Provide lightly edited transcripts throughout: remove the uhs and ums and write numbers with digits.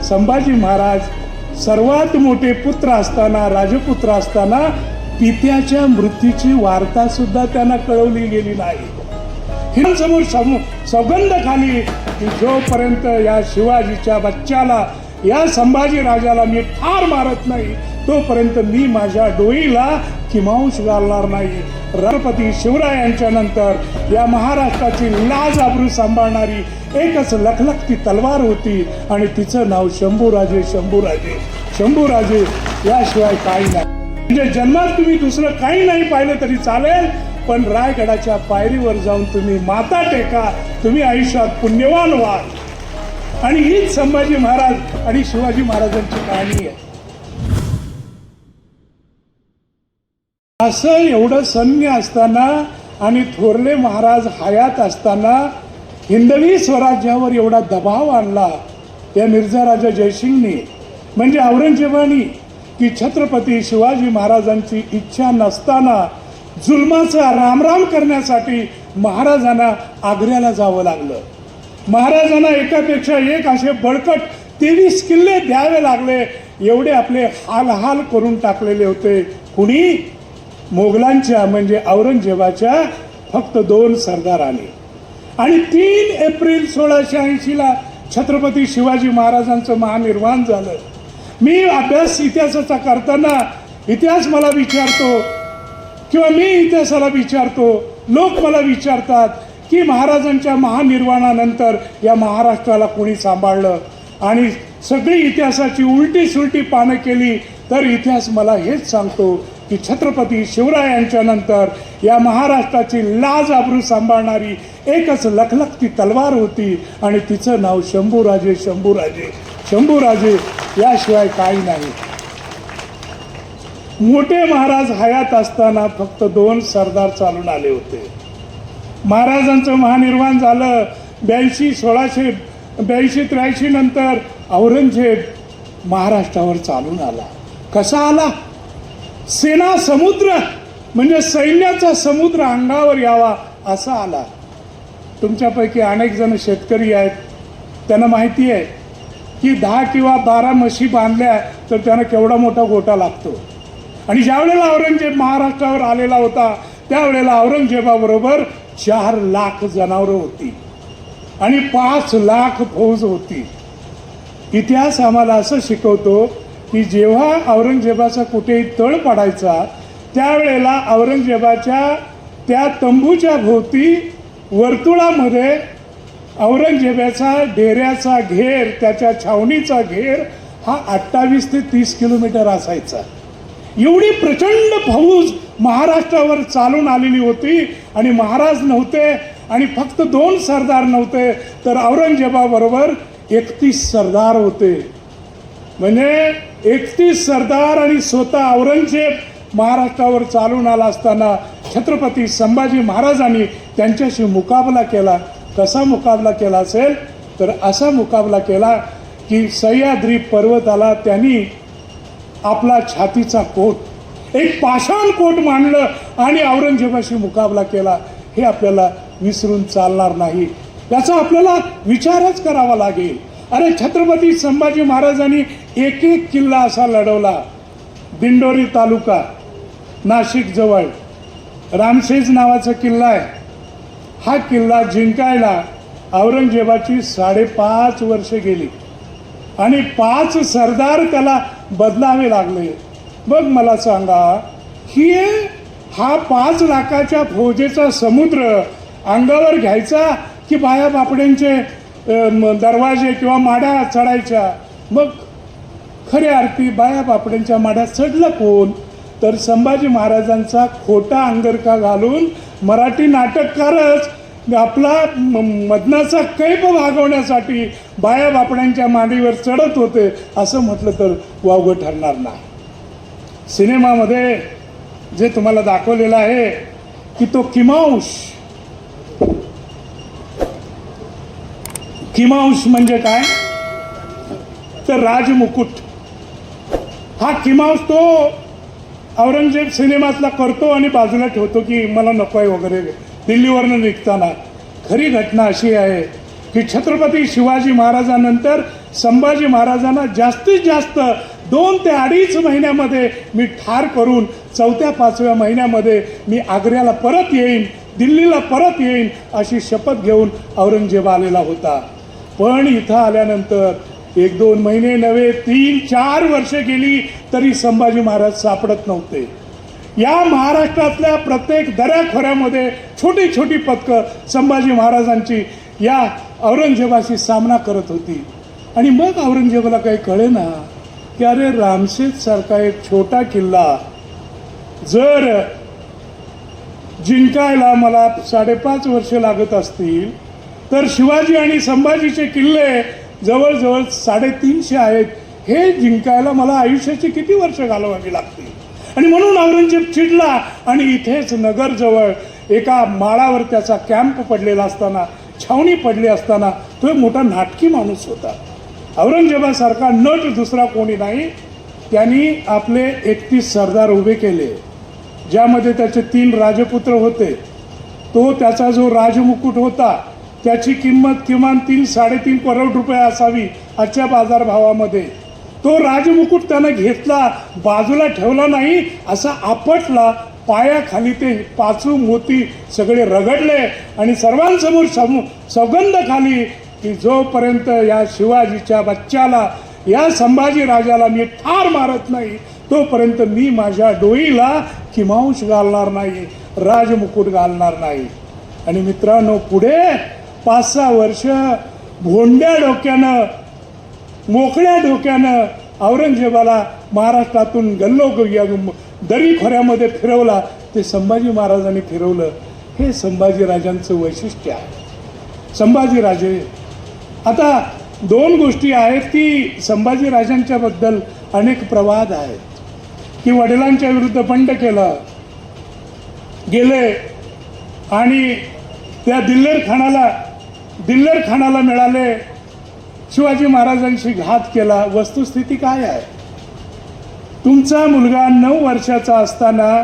संभाजी महाराज सर्वात मोठे पुत्र असताना, राजपुत्र असताना पित्याच्या मृत्यूची वार्ता सुद्धा त्यांना कळवली गेली नाही. हिंदसमोर सौगंध खाली की जोपर्यंत या शिवाजीच्या बच्चाला, या संभाजी राजाला मी ठार मारत नाही तोपर्यंत मी माझ्या डोईला किमांश घालणार नाही. राष्ट्रपती शिवरायांच्या नंतर या महाराष्ट्राची लाज आबरू सांभाळणारी एकच लखलखती तलवार होती आणि तिचं नाव शंभूराजे. शंभूराजे शंभूराजे याशिवाय काही नाही. म्हणजे जन्मात तुम्ही दुसरं काही नाही पाहिलं तरी चालेल, पण रायगडाच्या पायरीवर जाऊन तुम्ही माथा टेका, तुम्ही आयुष्यात पुण्यवान व्हाल. आणि हीच संभाजी महाराज आणि शिवाजी महाराजांची कहाणी आहे. असं एवढं सैन्य असताना आणि थोरले महाराज हयात असताना हिंदवी स्वराज्यावर एवढा दबाव आणला त्या मिर्झा राजा जयसिंगने, म्हणजे औरंगजेबानी, की छत्रपती शिवाजी महाराजांची इच्छा नसताना जुलमाचा रामराम करण्यासाठी महाराजांना आग्र्याला जावं लागलं. महाराजांना एकापेक्षा एक असे बळकट 23 किल्ले द्यावे लागले. एवढे आपले हाल करून टाकलेले होते. कुणी? मोगलांच्या म्हणजे औरंगजेबाच्या फक्त 2 सरदारांनी. आणि 3 एप्रिल 1680 छत्रपती शिवाजी महाराजांचं महानिर्वाण झालं. मी अभ्यास इतिहासाचा करताना इतिहास मला विचारतो किंवा मी इतिहासाला विचारतो, लोक मला विचारतात की महाराजांच्या महानिर्वाणानंतर या महाराष्ट्राला कोणी सांभाळलं, आणि सगळी इतिहासाची उलटी सुलटी पानं केली तर इतिहास मला हेच सांगतो की छत्रपती शिवरायांच्या नंतर या महाराष्ट्राची लाज आबरू सांभाळणारी एकच लखलखती तलवार होती आणि तिचं नाव शंभूराजे. शंभूराजे शंभूराजे याशिवाय काही नाही. मोठे महाराज हयात असताना फक्त 2 सरदार चालून आले होते. महाराजांचं महानिर्वाण झालं 1682-83 नंतर औरंगजेब महाराष्ट्रावर चालून आला. कसा आला? सेना समुद्र म्हणजे सैन्याचा समुद्र अंगावर यावा असा आला. तुमच्यापैकी अनेक जण शेतकरी आहेत, त्यांना माहिती आहे की 10 किंवा 12 म्हशी बांधल्या तर त्यांना केवढा मोठा गोटा लागतो. आणि ज्या वेळेला औरंगजेब महाराष्ट्रावर आलेला होता त्यावेळेला औरंगजेबाबरोबर 4 लाख जनावरं होती आणि 5 लाख फौज होती. इतिहास आम्हाला असं शिकवतो की जेव्हा औरंगजेबाचा कुठेही तळ पडायचा त्यावेळेला औरंगजेबाच्या त्या तंबूच्या भोवती वर्तुळामध्ये औरंगजेबाचा डेऱ्याचा घेर, त्याच्या छावणीचा घेर हा 28 ते 30 किलोमीटर असायचा. एवढी प्रचंड फौज महाराष्ट्रावर चालून आलेली होती आणि महाराज नव्हते आणि फक्त 2 सरदार नव्हते तर औरंगजेबाबरोबर 31 सरदार होते. म्हणजे 31 सरदार आणि स्वतः औरंगजेब महाराष्ट्रावर चालून आला असताना छत्रपती संभाजी महाराजांनी त्यांच्याशी मुकाबला केला. कसा मुकाबला केला असेल तर असा मुकाबला केला की सह्याद्री पर्वताला त्यांनी आपला छातीचा कोट, एक पाषाण कोट मांडलं आणि औरंगजेबाशी मुकाबला केला. हे आपल्याला विसरून चालणार नाही, याचा आपल्याला विचारच करावा लागेल. अरे छत्रपती संभाजी महाराजांनी एक किल्ला असा लढवला. दिंडोरी तालुका नाशिक जवळ रामशेज नावाचा किल्ला आहे. हा किल्ला जिंकायला औरंगजेबाची 5.5 वर्षे गेली आणि 5 सरदार त्याला बदलावे लागले. मग मला सांगा की हा 5 लाखाच्या फौजेचा समुद्र अंगावर घ्यायचा की बाया बापड्यांचे दरवाजे किंवा माड्या चढायच्या? मग खऱ्या अर्थी बाया बापड्यांच्या माड्या चढलं कोण? तर संभाजी महाराजांचा खोटा अंगरखा घालून मराठी नाटककारच आपला मदनाचा कैप भागवण्यासाठी बाया बापड्यांच्या मांडीवर चढत होते असं म्हटलं तर वावगं ठरणार नाही. सिनेमामध्ये जे तुम्हाला दाखवलेलं आहे की तो किमांश म्हणजे काय तर राजमुकुट. हा किमांश तो औरंगजेब सिनेमातला करतो आणि बाजूला ठेवतो की मला नको आहे वगैरे दिल्लीवरनं निघताना. खरी घटना अशी आहे की छत्रपती शिवाजी महाराजांनंतर संभाजी महाराजांना जास्तीत जास्त 2 ते 2.5 महिन्यामध्ये मी ठार करून 4-5व्या महिन्यामध्ये मी आग्र्याला परत येईन, दिल्लीला परत येईन अशी शपथ घेऊन औरंगजेब आलेला होता. पण इथं आल्यानंतर 1-2 महिने नव्हे 3-4 वर्ष गेली तरी संभाजी महाराज सापडत नव्हते. या महाराष्ट्रातल्या प्रत्येक दऱ्याखोऱ्यामध्ये छोटी छोटी पथकं संभाजी महाराजांची या औरंगजेबाशी सामना करत होती. आणि मग औरंगजेबाला काही कळेना की अरे रामशेज सारखा एक छोटा किल्ला जर जिंकायला मला 5.5 वर्ष लागत असतील तर शिवाजी आणि संभाजीचे किल्ले जवळजवळ 350 आहेत. हे जिंकायला मला आयुष्याची किती वर्ष घालवावी लागतील. आणि म्हणून औरंगजेब चिडला आणि इथेच नगरजवळ एका माळावर त्याचा कॅम्प पडलेला असताना, छावणी पडली असताना, तो एक मोठा नाटकी माणूस होता. औरंगजेबासारखा नट दुसरा कोणी नाही. त्यांनी आपले 31 सरदार उभे केले, ज्यामध्ये त्याचे 3 राजपुत्र होते. तो त्याचा जो राजमुकुट होता त्याची किंमत किमान 3-3.5 करोड रुपये असावी आजच्या बाजारभावामध्ये. तो राजमुकुट त्यानं घेतला, बाजूला ठेवला नाही, असा आपटला. पायाखाली ते 5 मोती सगळे रगडले आणि सर्वांसमोर सौगंध खाली की जोपर्यंत या शिवाजीच्या बच्चाला, या संभाजी राजाला मी ठार मारत नाही तोपर्यंत मी माझ्या डोईला किमांश घालणार नाही, राजमुकुट घालणार नाही. आणि मित्रांनो, पुढे 5-6 वर्ष भोंड्या डोक्यानं, मोकळ्या डोक्यानं औरंगजेबाला महाराष्ट्रातून दरी खोऱ्यामध्ये फिरवला. ते संभाजी महाराजांनी फिरवलं. हे संभाजीराजांचं वैशिष्ट्य आहे. संभाजीराजे, आता 2 गोष्टी आहेत की संभाजीराजांच्या बद्दल अनेक प्रवाद आहेत की वडिलांच्या विरुद्ध बंड केलं गेले आणि त्या दिल्लेर खानाला मिळाले, शिवाजी महाराजांशी घात केला. वस्तुस्थिती काय आहे? तुमचा मुलगा 9 वर्षाचा असताना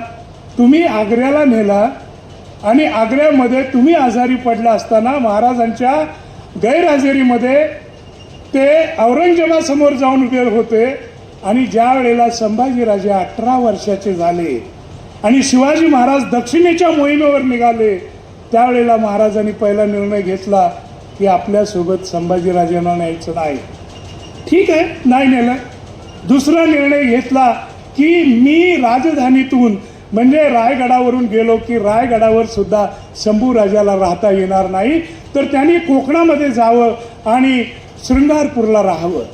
तुम्ही आग्र्याला नेला आणि आग्र्यामध्ये तुम्ही आजारी पडला असताना महाराजांच्या गैरहजेरीमध्ये ते औरंगजेबासमोर जाऊन उभे होते. आणि ज्या वेळेला संभाजीराजे 18 वर्षाचे झाले आणि शिवाजी महाराज दक्षिणेच्या मोहिमेवर निघाले, त्यावेळेला महाराजांनी पहिला निर्णय घेतला की आपल्यासोबत संभाजीराजांना न्यायचं नाही. ठीक आहे, नाही नेलं. दुसरा निर्णय घेतला की मी राजधानीतून म्हणजे रायगडावरून गेलो की रायगडावर सुद्धा शंभूराजाला राहता येणार नाही, तर त्यांनी कोकणामध्ये जावं आणि शृंगारपूरला राहावं.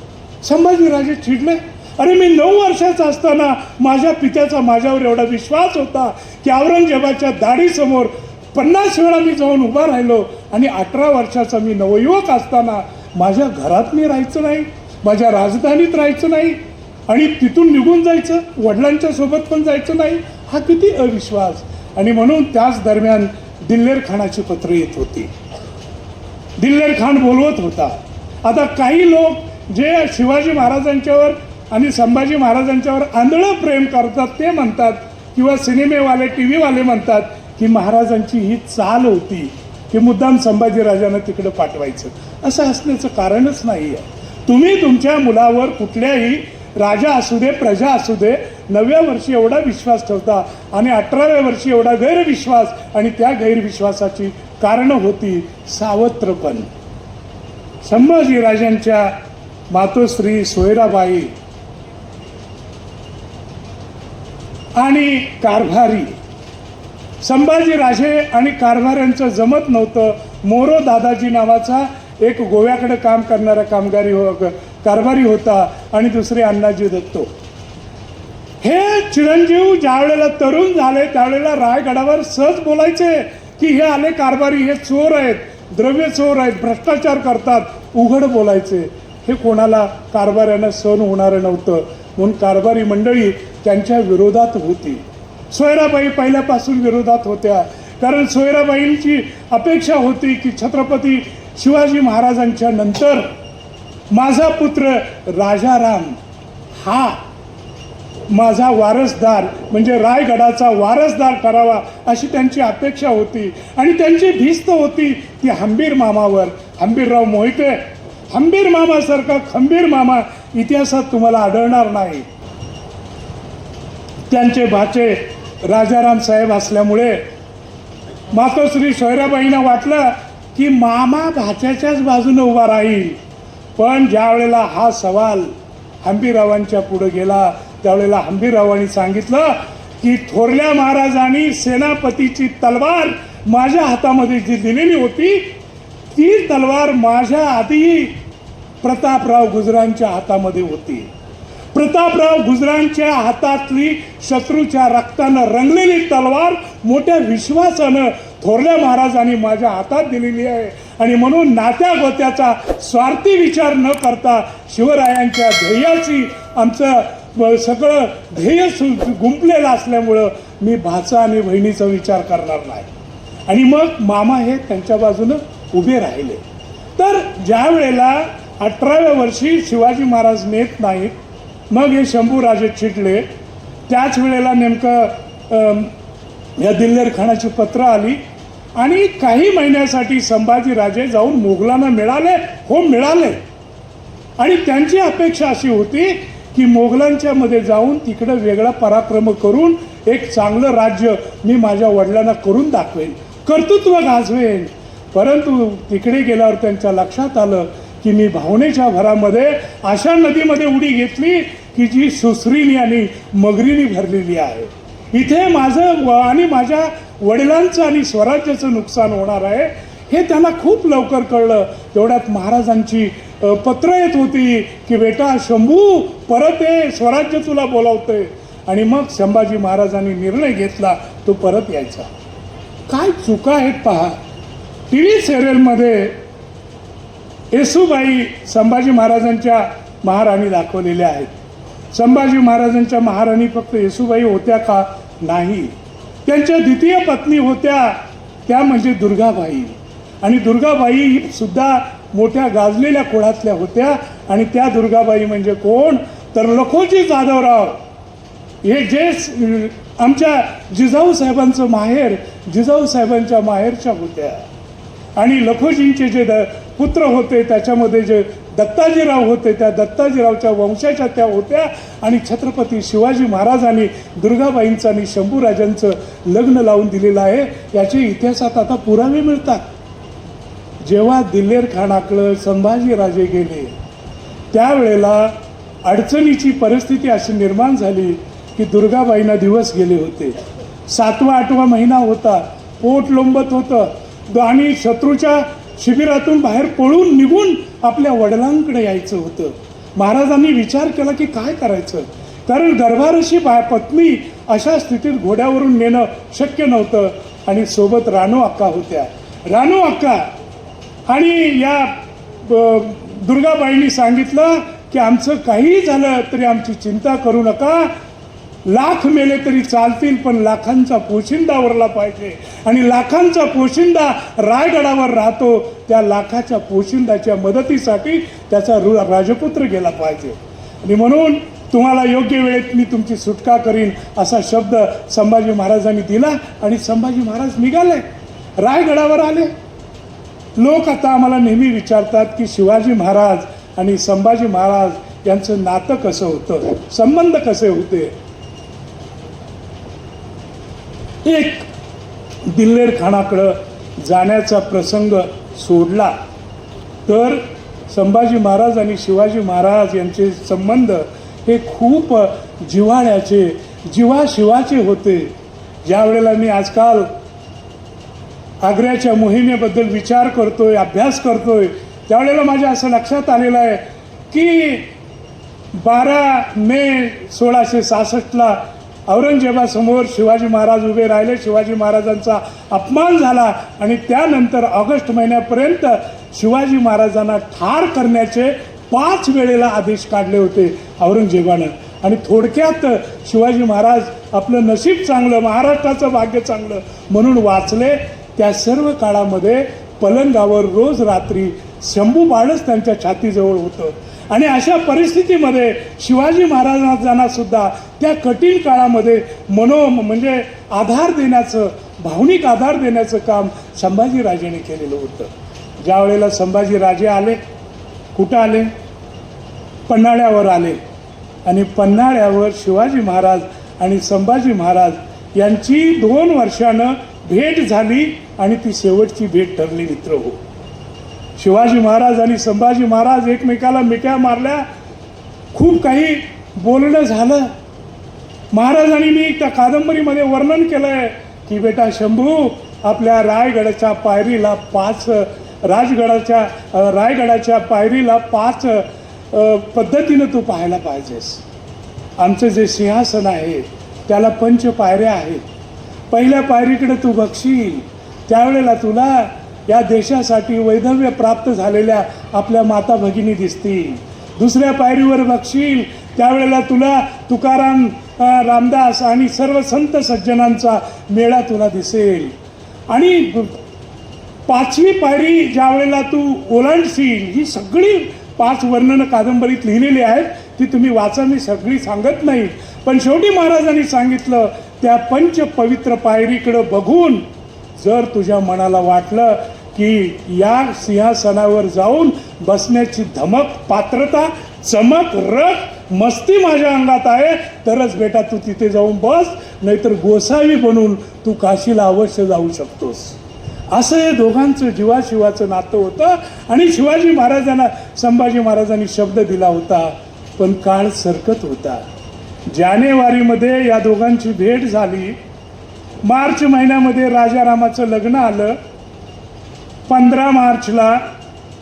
संभाजीराजे चिडले. अरे, मी 9 वर्षाचा असताना माझ्या पित्याचा माझ्यावर एवढा विश्वास होता की औरंगजेबाच्या दाढीसमोर 50 वेळा मी जाऊन उभा राहिलो आणि 18 वर्षाचा मी नवयुवक असताना माझ्या घरात मी राहायचं नाही, माझ्या राजधानीत राहायचं नाही आणि तिथून निघून जायचं, वडिलांच्या सोबत पण जायचं नाही. हा किती अविश्वास. आणि म्हणून त्याच दरम्यान दिल्लेर खानाची पत्र येत होती. दिल्लेर खान बोलवत होता. आता काही लोक जे शिवाजी महाराजांच्यावर आणि संभाजी महाराजांच्यावर आंधळं प्रेम करतात ते म्हणतात, किंवा सिनेमेवाले, TV वाले म्हणतात की महाराजांची ही चाल होती की मुद्दाम संभाजीराजांना तिकडं पाठवायचं. असं असण्याचं कारणच नाही आहे. तुम्ही तुमच्या मुलावर कुठल्याही राजा असू दे, प्रजा असू दे, 9व्या वर्षी एवढा विश्वास ठेवता आणि 18व्या वर्षी एवढा गैरविश्वास, आणि त्या गैरविश्वासाची कारणं होती सावत्रपण. संभाजीराजांच्या मातोश्री सोयराबाई आणि कारभारी, संभाजीराजे आणि कारभाऱ्यांचं जमत नव्हतं. मोरो दादाजी नावाचा एक गोव्याकडे काम करणारा कारभारी होता आणि दुसरे अण्णाजी दत्तो. हे चिरंजीव ज्यावेळेला तरुण झाले त्यावेळेला रायगडावर सहज बोलायचे की हे आले कारभारी, हे चोर आहेत, द्रव्य चोर आहेत, भ्रष्टाचार करतात, उघड बोलायचे. हे कोणाला कारभाऱ्यांना सहन होणारं नव्हतं. म्हणून कारभारी मंडळी त्यांच्या विरोधात होती. सोयराबाई पहिल्यापासून विरोधात होत्या, कारण सोयराबाईंची अपेक्षा होती की छत्रपती शिवाजी महाराजांच्या नंतर माझा पुत्र राजाराम हा माझा वारसदार म्हणजे रायगडाचा वारसदार करावा अशी त्यांची अपेक्षा होती. आणि त्यांची भिस्त होती ती हंबीर मामावर, हंबीरराव मोहिते खंबीर मामासारखा खंबीर मामा इतिहासात तुम्हाला आढळणार नाही. त्यांचे भाचे राजाराम साहेब असल्यामुळे मातोश्री सोयराबाईंना वाटलं की मामा भाच्याच्याच बाजूने उभा राहील. पण ज्या वेळेला हा सवाल हंबीररावांच्या पुढे गेला त्यावेळेला हंबीररावांनी सांगितलं की थोरल्या महाराजांनी सेनापतीची तलवार माझ्या हातामध्ये जी दिलेली होती ती तलवार माझ्या आधी प्रतापराव गुजरांच्या हातामध्ये होती. प्रतापराव गुजरांच्या हातातली शत्रूच्या रक्तानं रंगलेली तलवार मोठ्या विश्वासानं थोरल्या महाराजांनी माझ्या हातात दिलेली आहे. आणि म्हणून नात्या गोत्याचा स्वार्थी विचार न करता शिवरायांच्या ध्येयाची आमचं सगळं ध्येय गुंपलेलं असल्यामुळं मी भाचा आणि बहिणीचा विचार करणार नाही. आणि मग मामा हे त्यांच्या बाजूनं उभे राहिले. तर ज्या वेळेला 18व्या वर्षी शिवाजी महाराज नेत नाहीत, मग हे शंभूराजे चिडले. त्याच वेळेला नेमकं या दिल्लेर खानाची पत्र आली आणि काही महिन्यासाठी संभाजीराजे जाऊन मोगलांना मिळाले. हो मिळाले. आणि त्यांची अपेक्षा अशी होती की मोगलांच्या मध्ये जाऊन तिकडं वेगळा पराक्रम करून एक चांगलं राज्य मी माझ्या वडिलांना करून दाखवेन, कर्तृत्व गाजवेन. परंतु तिकडे गेल्यावर त्यांच्या लक्षात आलं की मी भावनेच्या भरामध्ये अशा नदीमध्ये उडी घेतली की जी सुसरीनी आणि मगरीनी भरलेली आहे. इथे माझं आणि माझ्या वडिलांचं आणि स्वराज्याचं नुकसान होणार आहे हे त्यांना खूप लवकर कळलं. तेवढ्यात महाराजांची पत्र येत होती की बेटा शंभू परत ये, स्वराज्य तुला बोलावतंय. आणि मग संभाजी महाराजांनी निर्णय घेतला तो परत यायचा. काय चुका आहेत पहा. टीव्ही सिरियलमध्ये येसूबाई संभाजी महाराजांच्या महाराणी दाखवलेल्या आहेत. संभाजी महाराजांच्या महाराणी फक्त येसूबाई होत्या का? नाही. त्यांच्या द्वितीय पत्नी होत्या त्या म्हणजे दुर्गाबाई. आणि दुर्गाबाई सुद्धा मोठ्या गाजलेल्या कुळातल्या होत्या. आणि त्या दुर्गाबाई म्हणजे कोण तर लखोजी जाधवराव हे जे आमच्या जिजाऊ साहेबांचं माहेर, जिजाऊ साहेबांच्या माहेरच्या होत्या. आणि लखोजींचे जे पुत्र होते त्याच्यामध्ये जे दत्ताजीराव होते त्या दत्ताजीरावच्या वंशाच्या त्या होत्या. आणि छत्रपती शिवाजी महाराजांनी दुर्गाबाईंचं आणि शंभूराजांचं लग्न लावून दिलेलं आहे. याचे इतिहासात आता पुरावे मिळतात. जेव्हा दिल्लेर खानाकडं संभाजीराजे गेले त्यावेळेला अडचणीची परिस्थिती अशी निर्माण झाली की दुर्गाबाईंना दिवस गेले होते. 7वा-8वा महिना होता. पोट लोंबत होतं आणि शत्रूच्या शिबिरातून बाहेर पळून निघून आपल्या वडिलांकडे यायचं होतं. महाराजांनी विचार केला की काय करायचं, कारण गर्भारशी पत्नी अशा स्थितीत घोड्यावरून नेणं शक्य नव्हतं. आणि सोबत रानू अक्का होत्या. रानू अक्का आणि या दुर्गाबाईंनी सांगितलं की आमचं काही झालं तरी आमची चिंता करू नका. लाख मेले तरी चालतील पण लाखांचा पोशिंदा उरला पाहिजे. आणि लाखांचा पोशिंदा रायगडावर राहतो. त्या लाखाच्या पोशिंदाच्या मदतीसाठी त्याचा राजपुत्र गेला पाहिजे. आणि म्हणून तुम्हाला योग्य वेळेत मी तुमची सुटका करीन असा शब्द संभाजी महाराजांनी दिला. आणि संभाजी महाराज निघाले, रायगडावर आले. लोक आता आम्हाला नेहमी विचारतात की शिवाजी महाराज आणि संभाजी महाराज यांचं नातं कसं होतं, संबंध कसे होते. एक दिल्लेर खानाकडं जाण्याचा प्रसंग सोडला तर संभाजी महाराज आणि शिवाजी महाराज यांचे संबंध हे खूप जिव्हाळ्याचे, जीवाशिवाचे होते. ज्या वेळेला मी आजकाल आग्र्याच्या मोहिमेबद्दल विचार करतोय, अभ्यास करतोय, त्यावेळेला माझ्या असं लक्षात आलेलं आहे की 12 मे 1666ला औरंगजेबासमोर शिवाजी महाराज उभे राहिले. शिवाजी महाराजांचा अपमान झाला आणि त्यानंतर ऑगस्ट महिन्यापर्यंत शिवाजी महाराजांना ठार करण्याचे 5 वेळेला आदेश काढले होते औरंगजेबानं. आणि थोडक्यात शिवाजी महाराज आपलं नशीब चांगलं, महाराष्ट्राचं भाग्य चांगलं म्हणून वाचले. त्या सर्व काळामध्ये पलंगावर रोज रात्री शंभू बाळच त्यांच्या छातीजवळ होतं. आणि अशा परिस्थितीमध्ये शिवाजी महाराजांना सुद्धा त्या कठीण काळामध्ये म्हणजे आधार देण्याचं, भावनिक आधार देण्याचं काम संभाजीराजेने केलेलं होतं. ज्या वेळेला संभाजीराजे आले, कुठं आले? पन्हाळ्यावर आले आणि पन्हाळ्यावर शिवाजी महाराज आणि संभाजी महाराज यांची 2 वर्षानं भेट झाली आणि ती शेवटची भेट ठरली मित्र हो. शिवाजी महाराज आणि संभाजी महाराज एकमेकाला मिठ्या मारल्या, खूप काही बोलणं झालं. महाराजांनी मी त्या कादंबरीमध्ये वर्णन केलंय की बेटा शंभू, आपल्या रायगडाच्या पायरीला 5 रायगडाच्या पायरीला 5 पद्धतीनं तू पाहायला पाहिजेस. आमचं जे सिंहासन आहे त्याला 5 पायऱ्या आहेत. पहिल्या पायरीकडे तू बघशील त्यावेळेला तुला या देशासाठी वैधव्य प्राप्त झालेल्या आपल्या माता भगिनी दिसतील. दुसऱ्या पायरीवर बघशील त्यावेळेला तुला तुकाराम, रामदास आणि सर्व संत सज्जनांचा मेळा तुला दिसेल. आणि 5वी पायरी ज्या वेळेला तू ओलांडशील, ही सगळी 5 वर्णनं कादंबरीत लिहिलेली आहेत, ती तुम्ही वाचा, मी सगळी सांगत नाही. पण शेवटी महाराजांनी सांगितलं त्या 5 पवित्र पायरीकडं बघून जर तुझ्या मनाला वाटलं की या सिंहासनावर जाऊन बसण्याची धमक, पात्रता, चमक, रग, मस्ती माझ्या अंगात आहे, तरच बेटा तू तिथे जाऊन बस, नाहीतर गोसावी बनून तू काशीला अवश्य जाऊ शकतोस. असं हे दोघांचं जीवाशिवाचं नातं होतं. आणि शिवाजी महाराजांना संभाजी महाराजांनी शब्द दिला होता, पण काळ सरकत होता. जानेवारीमध्ये या दोघांची भेट झाली. मार्च महिन्यामध्ये राजारामाचं लग्न आलं. 15 मार्चला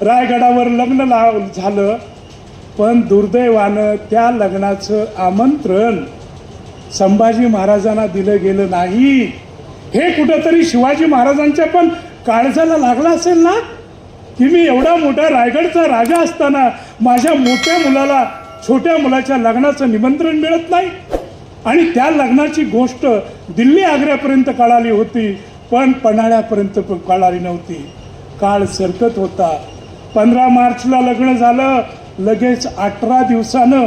रायगडावर लग्न झालं. पण दुर्दैवानं त्या लग्नाचं आमंत्रण संभाजी महाराजांना दिलं गेलं नाही. हे कुठंतरी शिवाजी महाराजांच्या पण काळजाला लागला असेल ना, की मी एवढा मोठा रायगडचा राजा असताना माझ्या मोठ्या मुलाला छोट्या मुलाच्या लग्नाचं निमंत्रण मिळत नाही. आणि त्या लग्नाची गोष्ट दिल्ली आग्र्यापर्यंत कळाली होती, पण पन्हाळ्यापर्यंत कळाली नव्हती. काळ सरकत होता. 15 मार्चला लग्न झालं. लगेच 18 दिवसानं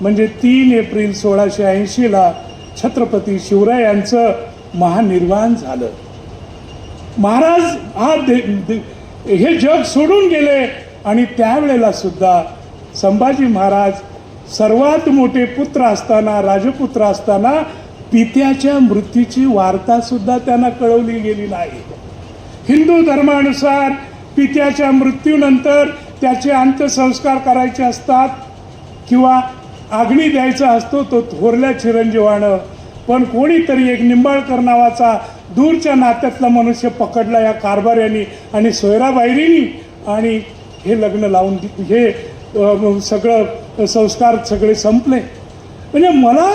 म्हणजे 3 एप्रिल 1680ला छत्रपती शिवरायांचं महानिर्वाण झालं. महाराज हे जग सोडून गेले. आणि त्यावेळेला सुद्धा संभाजी महाराज सर्वात मोठे पुत्र असताना, राजपुत्र असताना पित्याच्या मृत्यूची वार्ता सुद्धा त्यांना कळवली गेली नाही. हिंदू धर्मानुसार पित्याच्या मृत्यूनंतर त्याचे अंत्यसंस्कार करायचे असतात किंवा अग्नी द्यायचा असतो तो थोरल्या चिरंजीवानं. पण कोणीतरी एक निंबाळकर नावाचा दूरच्या नात्यातला मनुष्य पकडला या कारभाऱ्यांनी आणि सोयराबाईंनी, आणि हे लग्न लावून हे सगळं संस्कार सगळे संपले. म्हणजे मला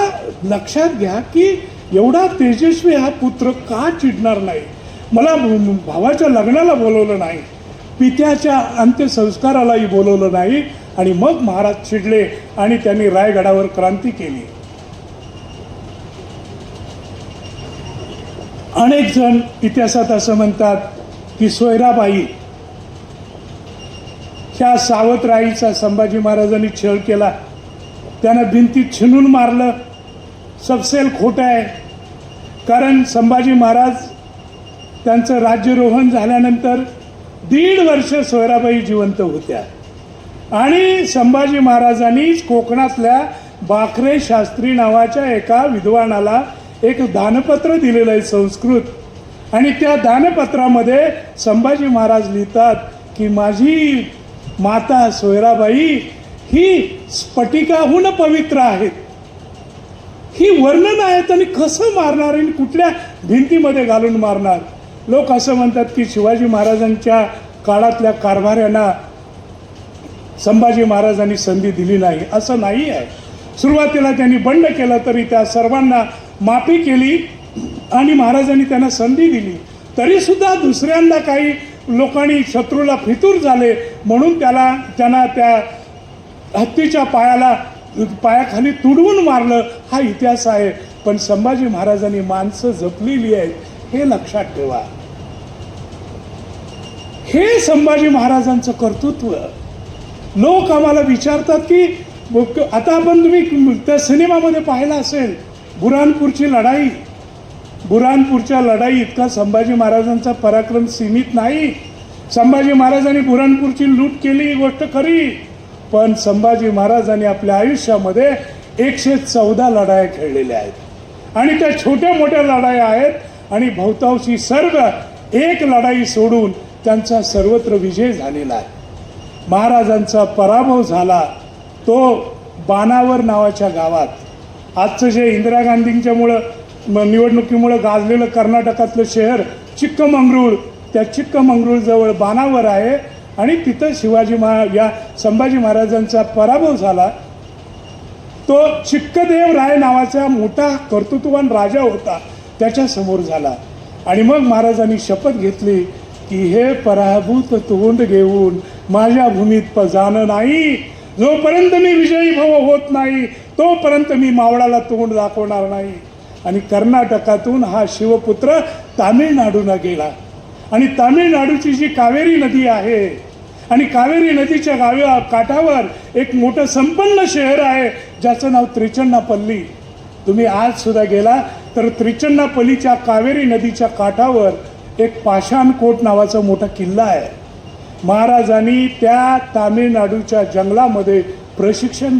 लक्षात घ्या की एवढा तेजस्वी हा पुत्र का चिडणार नाही. मला भावाच्या लग्नाला बोलवलं नाही, पित्याच्या अंत्यसंस्कारालाही बोलवलं नाही. आणि मग महाराज चिडले आणि त्यांनी रायगडावर क्रांती केली. अनेक जण इतिहासात असं म्हणतात की सोयराबाई ह्या सावतराईचा संभाजी महाराजांनी छळ केला, त्यांना भिंतीत छिनून मारलं. सपसेल खोटं आहे. कारण संभाजी महाराज त्यांचं राज्यारोहण झाल्यानंतर 1.5 वर्ष सोयराबाई जिवंत होत्या. आणि संभाजी महाराजांनीच कोकणातल्या बाखरे शास्त्री नावाच्या एका विद्वानाला एक दानपत्र दिलेलं आहे संस्कृत. आणि त्या दानपत्रामध्ये संभाजी महाराज लिहितात की माझी माता सोयराबाई ही स्फटिकाहून पवित्र आहेत. ही वर्णन आहेत. आणि कसं मारणार आणि कुठल्या भिंतीमध्ये घालून मारणार. लोक असं म्हणतात की शिवाजी महाराजांच्या काळातल्या कारभाऱ्यांना संभाजी महाराजांनी संधी दिली नाही. असं नाही आहे. सुरुवातीला त्यांनी बंड केलं तरी त्या सर्वांना माफी केली आणि महाराजांनी त्यांना संधी दिली. तरीसुद्धा दुसऱ्यांदा काही लोकांनी शत्रूला फितूर झाले म्हणून त्यांना त्या हत्तीच्या पायाखाली तुडवून मारलं. हा इतिहास आहे. पण संभाजी महाराजांनी माणसं जपलेली आहेत हे लक्षात ठेवा. हे संभाजी महाराजांचं कर्तृत्व. लोक आम्हाला विचारतात की आता आपण तुम्ही त्या सिनेमामध्ये पाहिलं असेल बुऱ्हाणपूरची लढाई. बुऱ्हाणपूरच्या लढाई इतका संभाजी महाराजांचा पराक्रम सीमित नाही. संभाजी महाराजांनी बुऱ्हाणपूरची लूट केली, ही गोष्ट खरी, पण संभाजी महाराजांनी आपल्या आयुष्यामध्ये 114 लढाया खेळलेल्या आहेत आणि त्या छोट्या मोठ्या लढाया आहेत आणि बहुतांशी सर्व एक लढाई सोडून त्यांचा सर्वत्र विजय झालेला आहे. महाराजांचा पराभव झाला तो बाणावर नावाच्या गावात. आजचं जे इंदिरा गांधींच्यामुळं निवडणुकीमुळं गाजलेलं कर्नाटकातलं शहर चिक्कमंगळूर, त्या चिक्कमंगळूरजवळ बाणावर आहे आणि तिथं या संभाजी महाराजांचा पराभव झाला. तो चिक्कदेव राय नावाचा मोठा कर्तृत्ववान राजा होता, त्याच्यासमोर झाला आणि मग महाराजांनी शपथ घेतली की हे पराभूत तोंड घेऊन माझ्या भूमीत जाणं नाही, जोपर्यंत मी विजयी होत नाही तोपर्यंत मी मावळाला तोंड दाखवणार नाही. आणि कर्नाटकातून हा शिवपुत्र तामिळनाडूला गेला आणि तामिळनाडूची जी कावेरी नदी आहे आणि कावेरी नदीच्या काठावर एक मोठं संपन्न शहर आहे ज्याचं नाव त्रिचन्नापल्ली. तुम्ही आज सुद्धा गेला तर त्रिचन्नापल्लीच्या कावेरी नदीच्या काठावर एक पाषाणकोट नावाचा मोठा किल्ला आहे. महाराजांनी त्या तामिळनाडूच्या जंगलामध्ये प्रशिक्षण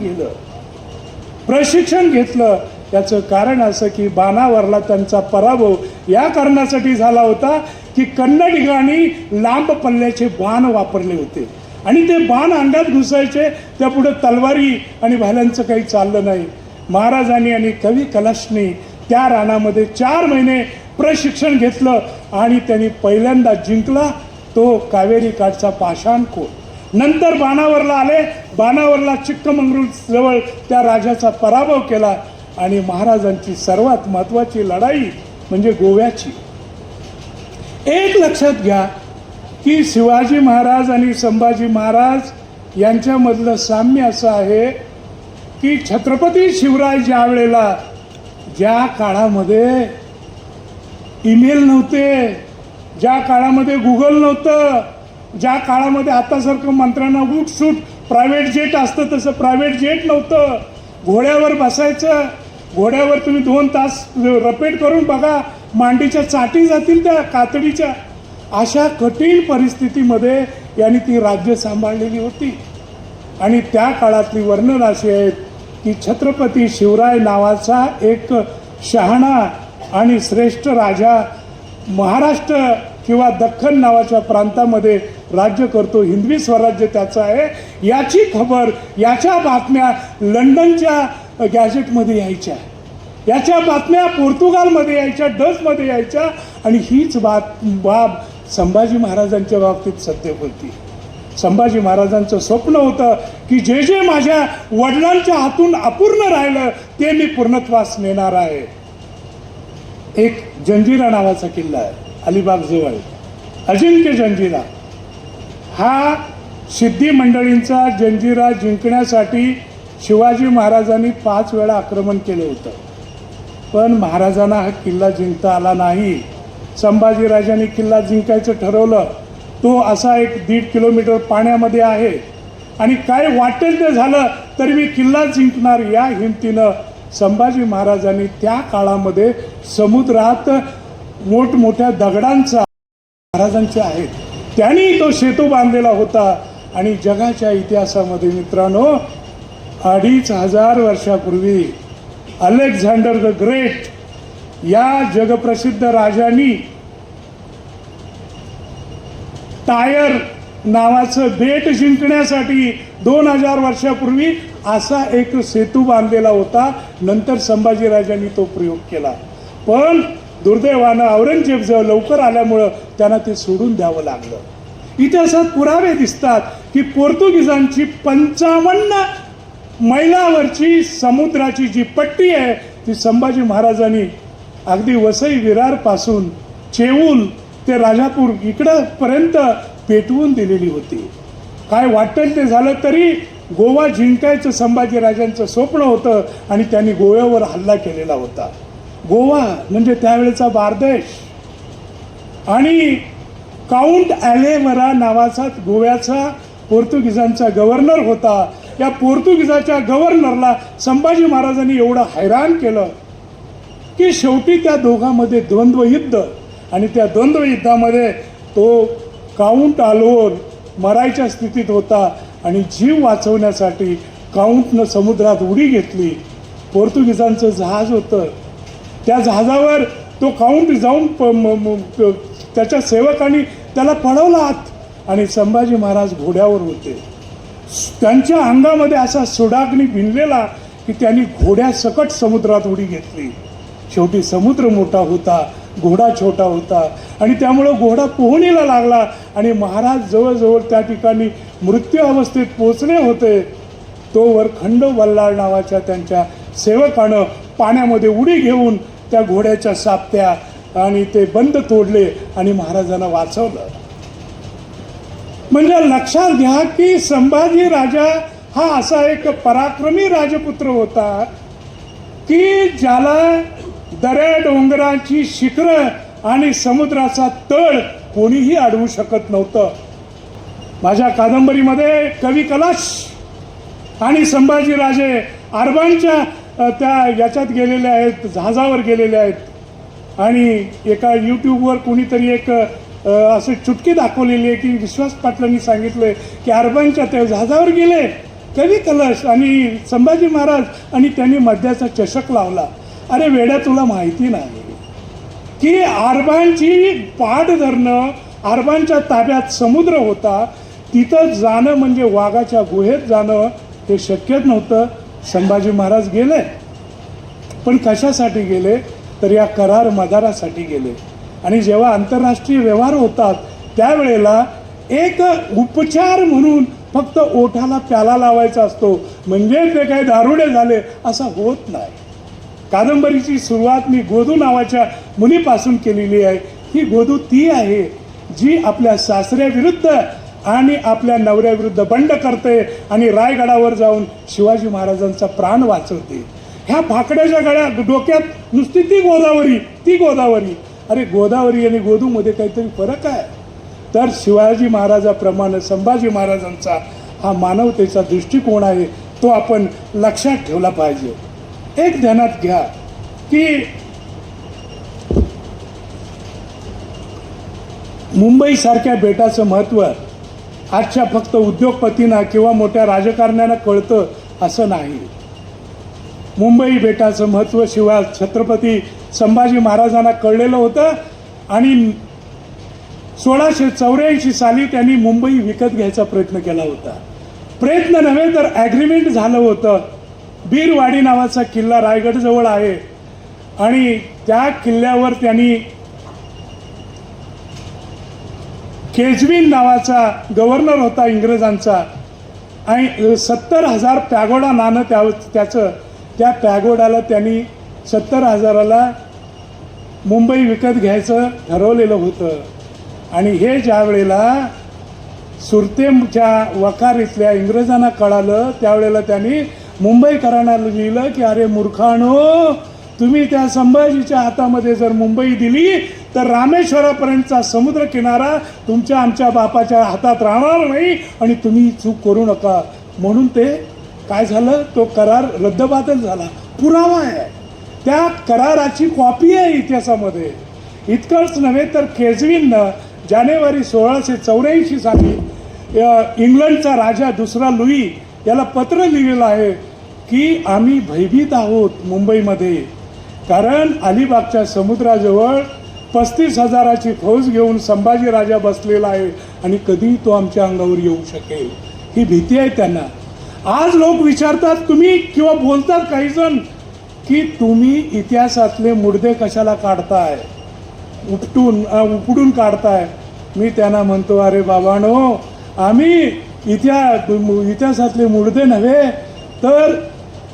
घेतलं. याचं कारण असं की बाणावरला त्यांचा पराभव या कारणासाठी झाला होता की कन्नडिगांनी लांब पल्ल्याचे बाण वापरले होते आणि ते बाण अंगात घुसायचे, त्या पुढे तलवारी आणि भाल्यांचं काही चाललं नाही. महाराजांनी आणि कवी कलशनी त्या रानामध्ये 4 महिने प्रशिक्षण घेतलं आणि त्यांनी पहिल्यांदा जिंकला तो कावेरी काठचा पाषाणकोट. नंतर बाणावरला आले, बाणावरला चिक्कमंगळूर जवळ त्या राजाचा पराभव केला आणि महाराजांची सर्वात महत्त्वाची लढाई म्हणजे गोव्याची. एक लक्षात घ्या की शिवाजी महाराज आणि संभाजी महाराज यांच्यामधलं साम्य असं आहे की छत्रपती शिवराय ज्या काळामध्ये ईमेल नव्हते, ज्या काळामध्ये गुगल नव्हतं, ज्या काळामध्ये आतासारखं मंत्र्यांना उठसूट प्रायव्हेट जेट असतं तसं प्रायव्हेट जेट नव्हतं. घोड्यावर बसायचं, घोड्यावर तुम्ही 2 तास रपेट करून बघा, मांडीच्या चाटी जातील त्या कातडीच्या. अशा कठीण परिस्थितीमध्ये यांनी ती राज्य सांभाळलेली होती. आणि त्या काळातली वर्णन अशी आहेत की छत्रपती शिवराय नावाचा एक शहाणा आणि श्रेष्ठ राजा महाराष्ट्र किंवा दख्खन नावाच्या प्रांतामध्ये राज्य करतो, हिंदवी स्वराज्य त्याचं आहे. याची खबर, याच्या बातम्या लंडनच्या गॅझेटमध्ये यायच्या, याच्या बातम्या पोर्तुगालमध्ये यायच्या, डचमध्ये यायच्या आणि हीच बाब संभाजी महाराजांच्या बाबतीत सत्य होती. संभाजी महाराजांचं स्वप्न होतं की जे जे माझ्या वडिलांच्या हातून अपूर्ण राहिलं ते मी पूर्णत्वास नेणार आहे. एक जंजिरा नावाचा किल्ला आहे अलिबाग जवळ, अजिंक्य जंजिरा. हा सिद्धी मंडळींचा जंजिरा जिंकण्यासाठी शिवाजी महाराजांनी 5 वेळा आक्रमण केलं होतं, पण महाराजांना हा किल्ला जिंकता आला नाही. संभाजीराजांनी किल्ला जिंकायचं ठरवलं. तो असा एक 1.5 किलोमीटर पाण्यामध्ये आहे आणि काय वाटेल ते झालं तरी मी किल्ला जिंकणार या हिमतीनं संभाजी महाराजांनी त्या काळामध्ये समुद्रात मोठमोठ्या दगडांचा महाराजांचे आहेत त्यांनी तो सेतू बांधलेला होता. आणि जगाच्या इतिहासामध्ये मित्रांनो 2500 वर्षापूर्वी अलेक्झांडर द ग्रेट या जगप्रसिद्ध राजांनी टायर नावाचं बेट जिंकण्यासाठी 2000 वर्षापूर्वी असा एक सेतू बांधलेला होता. नंतर संभाजीराजांनी तो प्रयोग केला, पण दुर्दैवानं औरंगजेब जवळ लवकर आल्यामुळं त्यांना ते सोडून द्यावं लागलं. इतिहासात पुरावे दिसतात की पोर्तुगीजांची 55 मैलावरची समुद्राची जी पट्टी आहे ती संभाजी महाराजांनी अगदी वसई विरारपासून चेऊल ते राजापूर इकडंपर्यंत पेटवून दिलेली होती. काय वाटेल ते झालं तरी गोवा जिंकायचं संभाजीराजांचं स्वप्न होतं आणि त्यांनी गोव्यावर हल्ला केलेला होता. गोवा म्हणजे त्यावेळेचा बारदेश आणि काउंट ॲलेवरा नावाचा गोव्याचा पोर्तुगीजांचा गव्हर्नर होता. या पोर्तुगीजाच्या गव्हर्नरला संभाजी महाराजांनी एवढं हैराण केलं की शेवटी त्या दोघांमध्ये द्वंद्वयुद्ध आणि त्या द्वंद्वयुद्धामध्ये तो काउंट आलोवर मरायच्या स्थितीत होता आणि जीव वाचवण्यासाठी काउंटनं समुद्रात उडी घेतली. पोर्तुगीजांचं जहाज होतं, त्या जहाजावर तो काउंट जाऊन त्याच्या सेवकांनी त्याला पळवला आत आणि संभाजी महाराज घोड्यावर होते. त्यांच्या अंगामध्ये असा सुडाग्नी भिनलेला की त्यांनी घोड्यासकट समुद्रात उडी घेतली. शेवटी समुद्र मोठा होता, घोडा छोटा होता आणि त्यामुळं घोडा पोहणीला लागला आणि महाराज जवळजवळ त्या ठिकाणी मृत्यू अवस्थेत पोचले होते. तोवर खंडोबल्लाळ नावाच्या त्यांच्या सेवकानं पाण्यामध्ये उडी घेऊन त्या घोड्याच्या सापत्या आणि ते बंद तोडले आणि महाराजांना वाचवलं. म्हणजे लक्षात घ्या की संभाजी राजा हा असा एक पराक्रमी राजपुत्र होता की ज्याला दऱ्या डोंगराची शिखरं आणि समुद्राचा तळ कोणीही अडवू शकत नव्हतं. माझ्या कादंबरीमध्ये कवी कलश आणि संभाजीराजे अरबांच्या त्या याच्यात गेलेले आहेत, जहाजावर गेलेले आहेत आणि एका यूट्यूबवर कोणीतरी एक असं चुटकी दाखवलेली आहे की विश्वास पाटलांनी सांगितलं की अरबांच्या त्या जहाजावर गेले कवी कलश आणि संभाजी महाराज आणि त्यांनी मद्याचा चषक लावला. अरे वेड्या, तुला माहिती नाही की अरबांची पाठ धरणं, अरबांच्या ताब्यात समुद्र होता, तिथं जाणं म्हणजे वाघाच्या गुहेत जाणं हे शक्यच नव्हतं. संभाजी महाराज गेले, पण कशासाठी गेले तर या करार मदारासाठी गेले. आणि जेव्हा आंतरराष्ट्रीय व्यवहार होतात त्यावेळेला एक उपचार म्हणून फक्त ओठाला प्याला लावायचा असतो, म्हणजे ते काही दारुडे झाले असं होत नाही. कादंबरीची सुरुवात मी गोदू नावाच्या मुलीपासून केलेली आहे. ही गोदू ती आहे जी आपल्या सासऱ्याविरुद्ध आणि आपल्या नवऱ्याविरुद्ध बंड करते आणि रायगडावर जाऊन शिवाजी महाराजांचा प्राण वाचवते. ह्या भाकड्याच्या गळ्या डोक्यात नुसती ती गोदावरी. अरे गोदावरी आणि गोदूमध्ये काहीतरी फरक आहे. तर शिवाजी महाराजाप्रमाणे संभाजी महाराजांचा हा मानवतेचा दृष्टिकोन आहे, तो आपण लक्षात ठेवला पाहिजे. एक ध्यानात घ्या की मुंबईसारख्या बेटाचं महत्त्व आजच्या फक्त उद्योगपतींना किंवा मोठ्या राजकारण्यांना कळतं असं नाही. मुंबई बेटाचं महत्त्व शिवाय छत्रपती संभाजी महाराजांना कळलेलं होतं आणि 1684 साली त्यांनी मुंबई विकत घ्यायचा प्रयत्न केला होता. प्रयत्न नव्हे तर ॲग्रीमेंट झालं होतं. बीरवाडी नावाचा किल्ला रायगडजवळ आहे आणि त्या किल्ल्यावर त्यांनी केजविन नावाचा गव्हर्नर होता इंग्रजांचा आणि 70,000 पॅगोडा नाणं त्याचं त्या पॅगोडाला त्यांनी 70,000ला मुंबई विकत घ्यायचं ठरवलेलं होतं. आणि हे ज्या वेळेला सुरतेच्या वखारीतल्या इंग्रजांना कळालं त्यावेळेला त्यांनी मुंबईकरांना लिहिलं की अरे मूर्खानो, तुम्ही त्या संभाजीच्या हातामध्ये जर मुंबई दिली तर रामेश्वरापर्यंतचा समुद्र किनारा तुमच्या आमच्या बापाच्या हातात राहणार नाही आणि तुम्ही चूक करू नका. म्हणून ते काय झालं, तो करार रद्दबातल झाला. पुरावा आहे, त्या कराराची कॉपी आहे इतिहासामध्ये. इतकंच नव्हे तर केजविननं जानेवारी 1684 साली इंग्लंडचा राजा दुसरा लुई याला पत्र लिहिलेलं आहे की आम्ही भयभीत आहोत मुंबईमध्ये, कारण अलिबागच्या समुद्राजवळ 35,000ची फौज घेऊन संभाजी राजा बसलेला आहे आणि कधी तो आमच्या अंगावर येऊ शकेल, ही भीती आहे त्यांना. आज लोक विचारतात तुम्ही किंवा बोलतात काही जण की तुम्ही इतिहासातले मुडदे कशाला काढताय, उपडून काढताय. मी त्यांना म्हणतो अरे बाबांनो, आम्ही इतिहासातले मुडदे नव्हे तर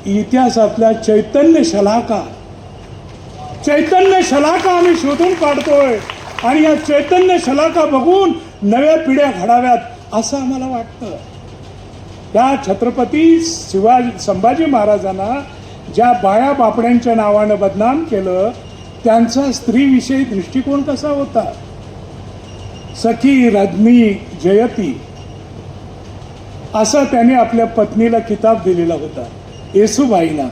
इतिहासातल्या चैतन्य शलाका आम्ही शोधून काढतोय आणि या चैतन्य शलाका बघून नव्या पिढ्या घडाव्यात असं आम्हाला वाटतं. त्या छत्रपती संभाजी महाराजांना ज्या बाया बापड्यांच्या नावानं बदनाम केलं, त्यांचा स्त्रीविषयी दृष्टिकोन कसा होता. सखी रजनी जयती असं त्याने आपल्या पत्नीला किताब दिलेला होता, येसूबाईंना.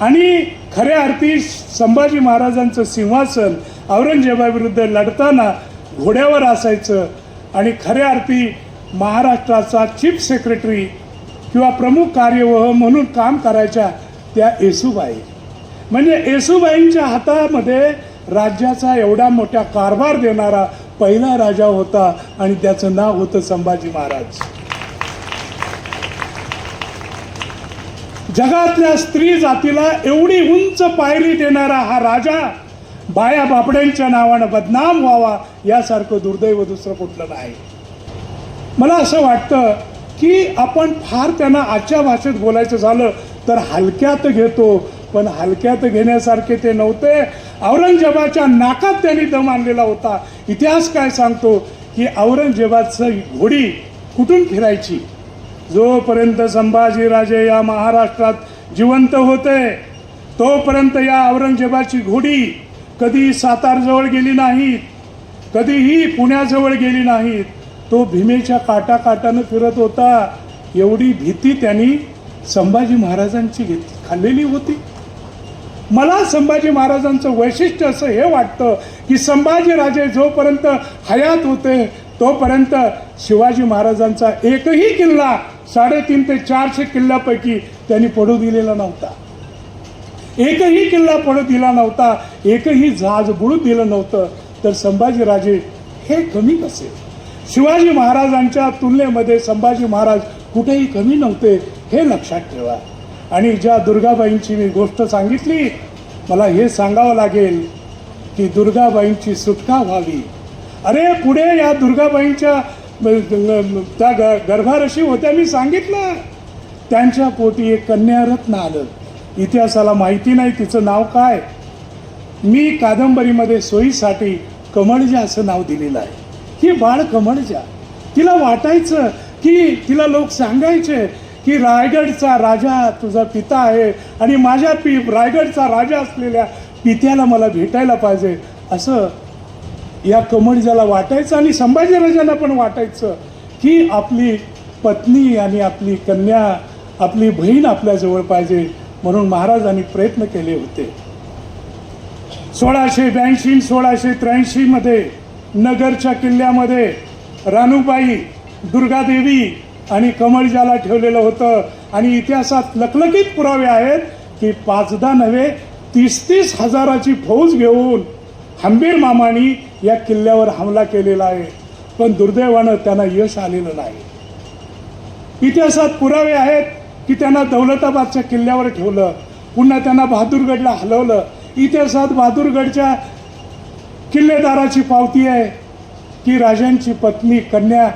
आणि खऱ्या अर्थी संभाजी महाराजांचं सिंहासन औरंगजेबाविरुद्ध लढताना घोड्यावर असायचं आणि खऱ्या अर्थी महाराष्ट्राचा चीफ सेक्रेटरी किंवा प्रमुख कार्यवाह म्हणून काम करायच्या त्या येसूबाई. म्हणजे येसूबाईंच्या हातामध्ये राज्याचा एवढा मोठा कारभार देणारा पहिला राजा होता आणि त्याचं नाव होतं संभाजी महाराज. जगातल्या स्त्री जातीला एवढी उंच पायरी देणारा हा राजा बाया बापड्यांच्या नावानं बदनाम व्हावा यासारखं दुर्दैव दुसरं कुठलं नाही. मला असं वाटतं की आपण फार त्यांना आजच्या भाषेत बोलायचं झालं तर हलक्यात घेतो, पण हलक्यात घेण्यासारखे ते नव्हते. औरंगजेबाच्या नाकात त्यांनी दम आणलेला होता. इतिहास काय सांगतो की औरंगजेबाची घोडी कुठून फिरायची? जोपर्यंत संभाजीराजे या महाराष्ट्रात जिवंत होते तोपर्यंत या औरंगजेबाची घोडी कधी सातारजवळ गेली नाहीत, कधीही पुण्याजवळ गेली नाहीत. तो भीमेच्या काटाकाटानं फिरत होता. एवढी भीती त्यांनी संभाजी महाराजांची खाल्लेली होती. मला संभाजी महाराजांचं वैशिष्ट्य असं हे वाटतं की संभाजीराजे जोपर्यंत हयात होते तोपर्यंत शिवाजी महाराजांचा एकही किल्ला 350 ते 400 किल्ल्यापैकी त्यांनी पडू दिलेला नव्हता. एकही किल्ला पडू दिला नव्हता, एकही जहाज बुडू दिलं नव्हतं. तर संभाजीराजे हे कमी कसे? शिवाजी महाराजांच्या तुलनेमध्ये संभाजी महाराज कुठेही कमी नव्हते, हे लक्षात ठेवा. आणि ज्या दुर्गाबाईंची मी गोष्ट सांगितली, मला हे सांगावं लागेल की दुर्गाबाईंची सुटका व्हावी. अरे पुढे या दुर्गाबाईंच्या त्या गर्भारशी होत्या, मी सांगितलं त्यांच्या पोटी एक कन्यारत्न आलं. इतिहासाला माहिती नाही तिचं नाव काय. मी कादंबरीमध्ये सोयीसाठी कमळजा असं नाव दिलेलं आहे. ही बाळ कमळजा. तिला वाटायचं की तिला लोक सांगायचे की रायगडचा राजा तुझा पिता आहे आणि माझ्या रायगडचा राजा असलेल्या पित्याला मला भेटायला पाहिजे असं या कमळजाला वाटायचं. आणि संभाजीराजांना पण वाटायचं की आपली पत्नी आणि आपली कन्या, आपली बहीण आपल्याजवळ पाहिजे. म्हणून महाराजांनी प्रयत्न केले होते. 1682 1683 मध्ये नगरच्या किल्ल्यामध्ये रानूबाई, दुर्गादेवी आणि कमळजाला ठेवलेलं होतं. आणि इतिहासात लखलखीत पुरावे आहेत की 5 नव्हे 30 हजाराची फौज घेऊन हंबीर मामानी या किल्ल्यावर हमला केलेला आहे. पण दुर्दैवानं त्यांना यश आलेलं नाही. इतिहासात पुरावे आहेत की त्यांना दौलताबादच्या किल्ल्यावर ठेवलं, पुन्हा त्यांना बहादूरगडला हलवलं. इतिहासात बहादूरगडच्या किल्लेदाराची पावती आहे की राजांची पत्नी कन्या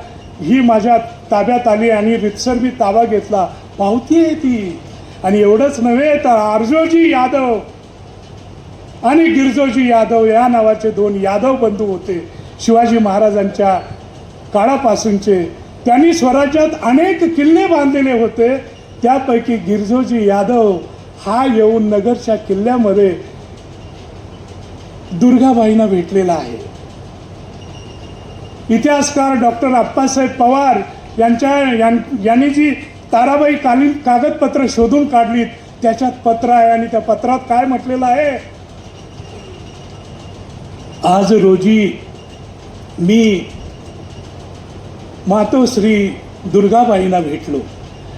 ही माझ्या ताब्यात आली आणि रितसर मी ताबा घेतला. पावती आहे ती. आणि एवढंच नव्हे तर आरजोजी यादव आणि गिरजोजी यादव या नावाचे 2 यादव बंधू होते शिवाजी महाराजांच्या काळापासूनचे. त्यांनी स्वराज्यात अनेक किल्ले बांधलेले होते. त्यापैकी गिरजोजी यादव हा येऊन नगरच्या किल्ल्यामध्ये दुर्गाबाईंना भेटलेला आहे. इतिहासकार डॉक्टर अप्पासाहेब पवार यांनी जी ताराबाई कालीन कागदपत्र शोधून काढलीत त्याच्यात पत्र आहे आणि त्या पत्रात काय म्हटलेलं आहे? आज रोजी मी मातोश्री दुर्गाबाईंना भेटलो.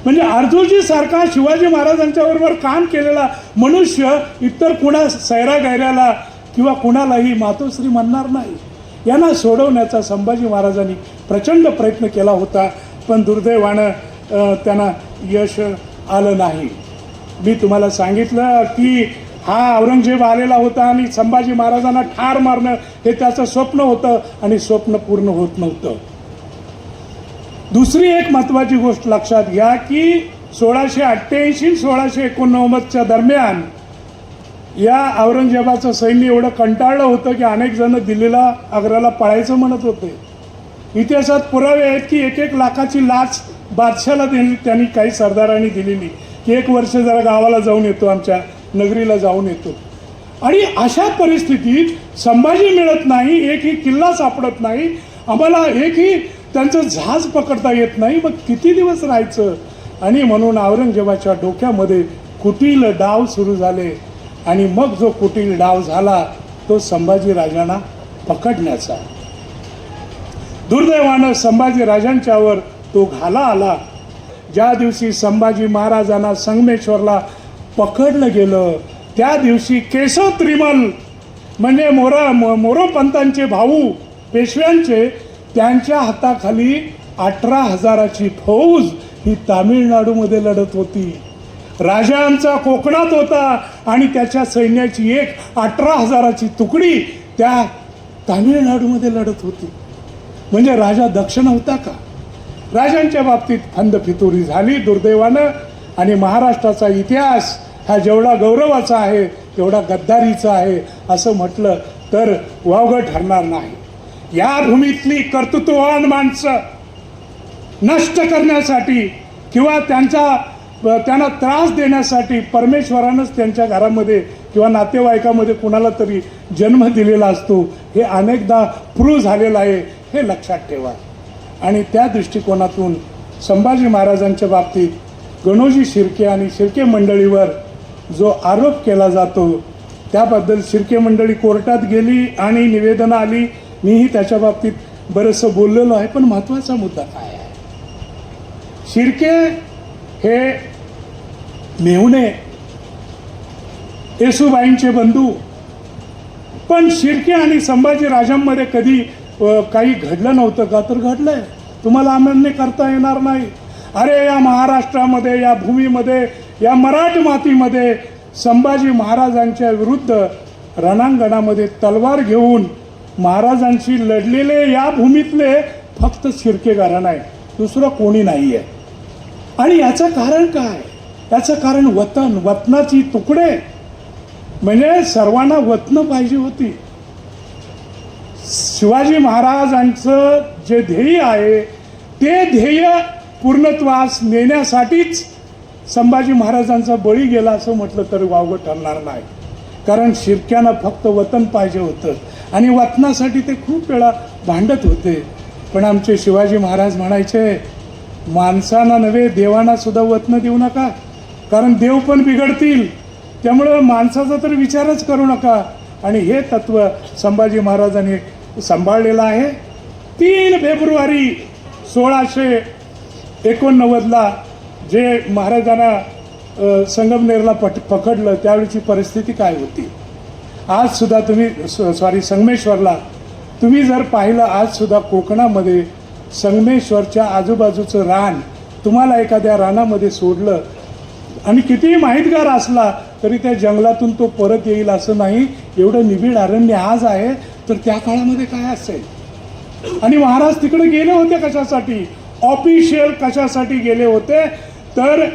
म्हणजे आरजोजी सारखा शिवाजी महाराजांच्या बरोबर काम केलेला मनुष्य इतर कुणा सैरा गैऱ्याला किंवा कुणालाही मातोश्री म्हणणार नाही. यांना सोडवण्याचा संभाजी महाराजांनी प्रचंड प्रयत्न केला होता, पण दुर्दैवानं त्यांना यश आलं नाही. मी तुम्हाला सांगितलं की हा औरंगजेब आलेला होता आणि संभाजी महाराजांना ठार मारणं हे त्याचं स्वप्न होतं आणि स्वप्न पूर्ण होत नव्हतं. दुसरी एक महत्त्वाची गोष्ट लक्षात घ्या की 1688 1689च्या दरम्यान या औरंगजेबाचं सैन्य एवढं कंटाळलं होतं की अनेक जण दिल्लीला आग्र्याला पळायचं म्हणत होते. इतिहासात पुरावे आहेत की 1-1 लाखाची लाच बादशाला त्यांनी काही सरदारांनी दिलेली की 1 वर्ष जरा गावाला जाऊन येतो, आमच्या नगरीला जाऊन येतो. आणि अशा परिस्थितीत संभाजी मिळत नाही, एकही किल्ला सापडत नाही, आम्हाला एकही त्यांचं जहाज पकडता येत नाही. मग किती दिवस राहायचं? आणि म्हणून औरंगजेबाच्या डोक्यामध्ये कुटील डाव सुरू झाले. आणि मग जो कुटील डाव झाला तो संभाजी राजांना पकडण्याचा. दुर्दैवानं संभाजी राजांच्यावर तो घाला आला. ज्या दिवशी संभाजी महाराजांना संगमेश्वरला पकडलं गेलं त्या दिवशी केशव त्रिमल म्हणजे मोरोपंतांचे भाऊ पेशव्यांचे त्यांच्या हाताखाली 18,000ची फौज ही तामिळनाडूमध्ये लढत होती. राजांचा कोकणात होता आणि त्याच्या सैन्याची एक 18,000ची तुकडी त्या तामिळनाडूमध्ये लढत होती. म्हणजे राजा दक्ष नव्हता का? राजांच्या बाबतीत फंदफितुरी झाली दुर्दैवानं. आणि महाराष्ट्राचा इतिहास हा जेवढा गौरवाचा आहे तेवढा गद्दारीचा आहे असं म्हटलं तर वावगं ठरणार नाही. या भूमीतली कर्तृत्ववान माणसं नष्ट करण्यासाठी किंवा त्यांना त्रास देण्यासाठी परमेश्वरानंच त्यांच्या घरामध्ये किंवा नातेवाईकामध्ये कुणाला तरी जन्म दिलेला असतो. हे अनेकदा प्रूव्ह झालेलं आहे, हे लक्षात ठेवा. आणि त्या दृष्टिकोनातून संभाजी महाराजांच्या बाबतीत गणोजी शिर्के आणि शिर्के मंडळीवर जो आरोप केला जातो त्याबद्दल शिर्के मंडळी कोर्टात गेली आणि निवेदनं आली. मीही त्याच्या बाबतीत बरंचसं बोललेलो आहे. पण महत्त्वाचा मुद्दा काय आहे? शिर्के हे मेहुणे येसूबाईंचे बंधू. पण शिर्के आणि संभाजी राजांमध्ये कधी काही घडलं नव्हतं का? तर घडलंय. तुम्हाला अमान्य करता येणार नाही. अरे या महाराष्ट्रामध्ये, या भूमीमध्ये, या मराठ मातीमध्ये संभाजी महाराजांच्या विरुद्ध रणांगणामध्ये तलवार घेऊन महाराजांशी लढलेले या भूमीतले फक्त शिर्के घराणं आहे, दुसरं कोणी नाही आहे. आणि याचं कारण काय? याचं कारण वतनाची तुकडे. म्हणजे सर्वांना वतनं पाहिजे होती. शिवाजी महाराजांचं जे ध्येय आहे ते ध्येय पूर्णत्वास नेण्यासाठीच संभाजी महाराजांचा बळी गेला असं म्हटलं तरी वावगं ठरणार नाही. कारण शिर्क्यांना फक्त वतन पाहिजे होतं आणि वतनासाठी ते खूप वेळा भांडत होते. पण आमचे शिवाजी महाराज म्हणायचे, माणसांना नव्हे देवांना सुद्धा वतनं देऊ नका, कारण देव पण बिघडतील. त्यामुळं माणसाचा तर विचारच करू नका. आणि हे तत्त्व संभाजी महाराजांनी सांभाळलेलं आहे. 3 फेब्रुवारी 1689ला जे महाराजांना संगमनेरला पकडलं त्यावेळीची परिस्थिती काय होती? आज सुद्धा तुम्ही संगमेश्वरला तुम्ही जर पाहिलं, आज सुद्धा कोकणामध्ये संगमेश्वरच्या आजूबाजूचं रान तुम्हाला एखाद्या रानामध्ये सोडलं आणि कितीही माहितगार असला तरी त्या जंगलातून तो परत येईल असं नाही. एवढं निबिड अरण्य आज आहे, तर त्या काळामध्ये काय असेल? आणि महाराज तिकडे गेले होते कशासाठी? ऑफिशियल कशासाठी गेले होते? तर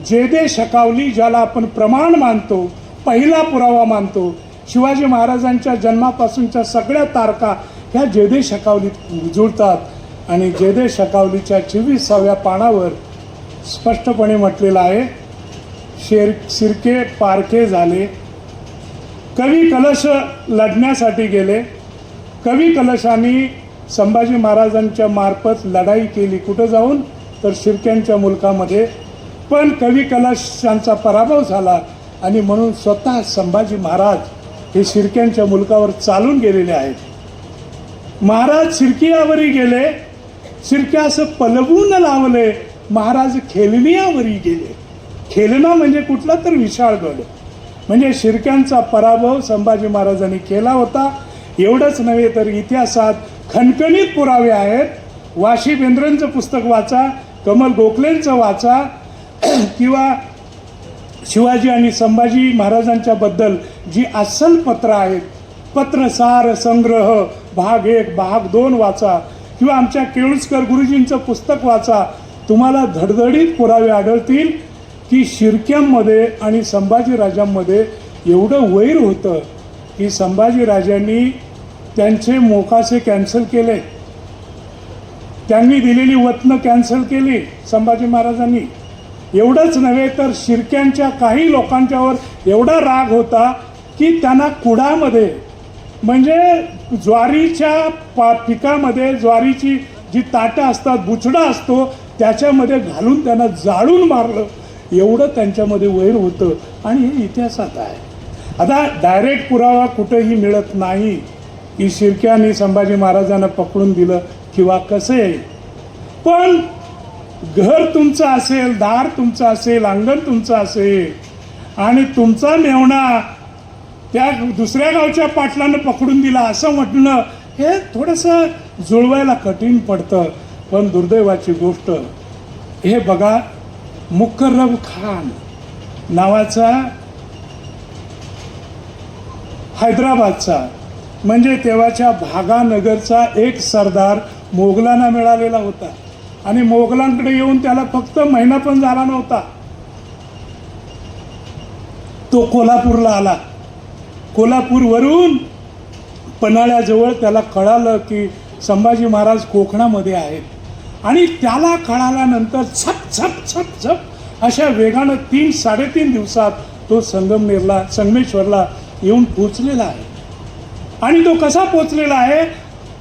जेदे शकावली, ज्याला आपण प्रमाण मानतो, पहिला पुरावा मानतो, शिवाजी महाराजांच्या जन्मापासूनच्या सगळ्या तारखा ह्या जेदे शकावलीत जुळतात. आणि जेदे शकावलीच्या 24व्या पानावर स्पष्टपणे म्हटलेलं आहे, शिर्के पारखे झाले, कवी कलश लढण्यासाठी गेले. कवी कलशांनी संभाजी महाराजांच्या मार्फत लढाई केली. कुठं जाऊन? तर शिर्क्यांच्या मुलकामध्ये. पण कवी कलशांचा पराभव झाला आणि म्हणून स्वतः संभाजी महाराज हे शिर्क्यांच्या मुलकावर चालून गेलेले आहेत. महाराज शिर्कियावरही गेले, शिर्क्या असं पलवून लावले. महाराज खेलनियावरही गेले. खेलना म्हणजे कुठला? तर विशाळगड. म्हणजे शिर्क्यांचा पराभव संभाजी महाराजांनी केला होता. एवढंच नव्हे तर इतिहासात खणखणीत पुरावे आहेत. वाशी बेंद्रेंचं पुस्तक वाचा, कमल गोखलेंचं वाचा, किंवा शिवाजी आणि संभाजी महाराजांच्या बद्दल जी अस्सल पत्र आहेत, पत्रसार संग्रह भाग 1 भाग 2 वाचा, किंवा आमच्या केळुसकर गुरुजींचं पुस्तक वाचा. तुम्हाला धडधडीत पुरावे आढळतील की शिर्क्यांमध्ये आणि संभाजी राजांमध्ये एवढं वैर होतं की संभाजी राजांनी त्यांचे मोकासे कॅन्सल केले, त्यांनी दिलेली वतनं कॅन्सल केली संभाजी महाराजांनी. एवढंच नव्हे तर शिर्क्यांच्या काही लोकांच्यावर एवढा राग होता की त्यांना कुडामध्ये, म्हणजे ज्वारीच्या पिकामध्ये ज्वारीची जी ताटं असतात, बुचडा असतो, त्याच्यामध्ये घालून त्यांना जाळून मारलं. एवढं त्यांच्यामध्ये वैर होतं. आणि हे इतिहासात आहे. आता डायरेक्ट पुरावा कुठेही मिळत नाही की शिर्क्यांनी संभाजी महाराजांना पकडून दिलं किंवा कसे, पण घर तुमचं असेल, दार तुमचं असेल, अंगण तुमचं असेल आणि तुमचा मेवणा त्या दुसऱ्या गावच्या पाटलानं पकडून दिला असं म्हटलं, हे थोडंसं जुळवायला कठीण पडतं. पण दुर्दैवाची गोष्ट हे बघा, मुकर्रम खान नावाचा हैदराबादचा म्हणजे तेव्हाच्या भागानगरचा एक सरदार मोगलांना मिळालेला होता आणि मोगलांकडे येऊन त्याला फक्त महिना पण झाला नव्हता. तो कोल्हापूरला आला. कोल्हापूरवरून पन्हाळ्याजवळ त्याला कळालं की संभाजी महाराज कोकणामध्ये आहेत आणि त्याला कळाल्यानंतर छप छप छप छप अशा वेगानं 3-3.5 दिवसात तो संगमेश्वरला येऊन पोचलेला आहे. आणि तो कसा पोचलेला आहे,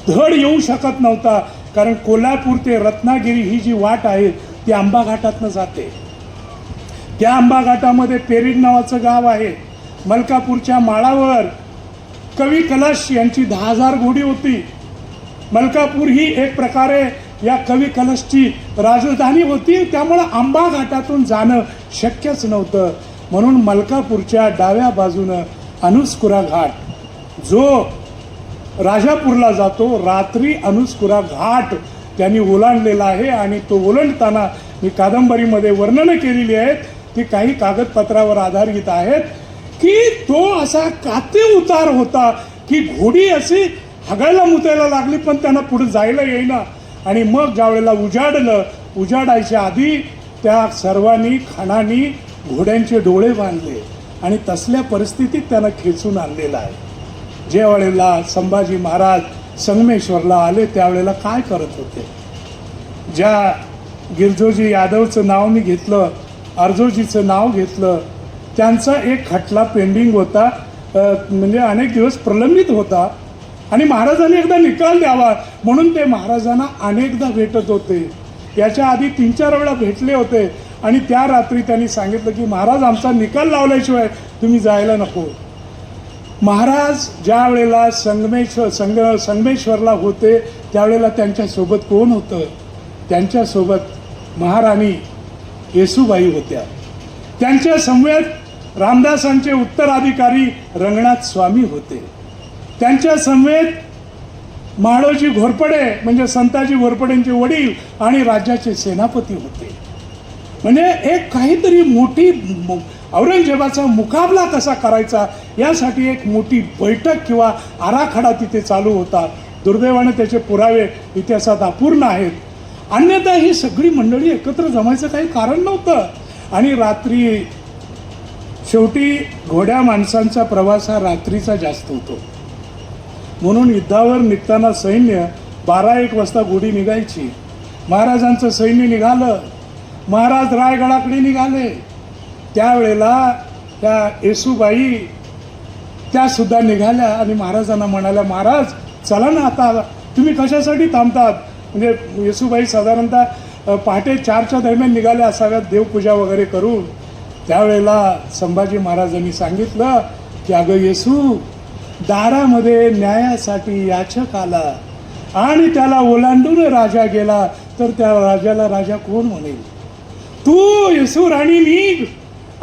धड येऊ शकत नव्हता, कारण कोल्हापूर ते रत्नागिरी ही जी वाट आहे ती आंबा घाटातनं जाते. त्या आंबा घाटामध्ये पेरीड नावाचं गाव आहे. मलकापूरच्या माळावर कवी कलश यांची 10,000 घोडी होती. मलकापूर ही एक प्रकारे या कवी कलशची राजधानी होती. त्यामुळं आंबा घाटातून जाणं शक्यच नव्हतं. म्हणून मलकापूरच्या डाव्या बाजूनं अनुस्कुरा घाट जो राजापूरला जातो, रात्री अनुस्कुरा घाट त्यांनी ओलांडलेला आहे. आणि तो ओलांडताना मी कादंबरीमध्ये वर्णनं केलेली आहेत, ती काही कागदपत्रावर आधारित आहेत, की तो असा काते उतार होता की घोडी अशी हगायला मुतायला लागली पण त्यांना पुढे जायला येईना. आणि मग ज्यावेळेला उजाडायच्या आधी त्या सर्वांनी खाणांनी घोड्यांचे डोळे बांधले आणि तसल्या परिस्थितीत त्यांना खेचून आणलेला आहे. ज्या वेळेला संभाजी महाराज संगमेश्वरला आले त्यावेळेला काय करत होते, ज्या गिरजोजी यादवचं नाव मी घेतलं, अर्जोजीचं नाव घेतलं, त्यांचा एक खटला पेंडिंग होता, म्हणजे अनेक दिवस प्रलंबित होता आणि महाराजांनी एकदा निकाल द्यावा म्हणून ते महाराजांना अनेकदा भेटत होते. याच्या आधी 3-4 वेळा भेटले होते आणि त्या रात्री त्यांनी सांगितलं की महाराज आमचा निकाल लावल्याशिवाय तुम्ही जायला नको. महाराज ज्या वेळेला संगमेश्वरला होते त्यावेळेला त्यांच्यासोबत कोण होतं, त्यांच्यासोबत महाराणी येसूबाई होत्या. त्यांच्या समवेत रामदासांचे उत्तराधिकारी रंगनाथ स्वामी होते. त्यांच्या समवेत माळोजी घोरपडे म्हणजे संताजी घोरपडेंचे वडील आणि राज्याचे सेनापती होते. म्हणजे एक काहीतरी मोठी औरंगजेबाचा मुकाबला कसा करायचा यासाठी एक मोठी बैठक किंवा आराखडा तिथे चालू होता. दुर्दैवाने त्याचे पुरावे इतिहासात अपूर्ण आहेत. अन्यथा ही सगळी मंडळी एकत्र जमायचं काही कारण नव्हतं. आणि रात्री शेवटी घोड्या माणसांचा प्रवास हा रात्रीचा जास्त होतो म्हणून युद्धावर निघताना सैन्य 12-1 वाजता घोडी निघायची. महाराजांचं सैन्य निघालं, महाराज रायगडाकडे निघाले. त्यावेळेला त्या येसूबाई त्या सुद्धा निघाल्या आणि महाराजांना म्हणाल्या, महाराज चला ना, आता तुम्ही कशासाठी थांबतात. म्हणजे येसूबाई साधारणतः पहाटे 4च्या दरम्यान निघाल्या असाव्यात देवपूजा वगैरे करून. त्यावेळेला संभाजी महाराजांनी सांगितलं की अगं येसू, दारामध्ये न्यायासाठी याचक आला आणि त्याला ओलांडून राजा गेला तर त्या राजाला राजा कोण म्हणेल. तू येसू राणी निघ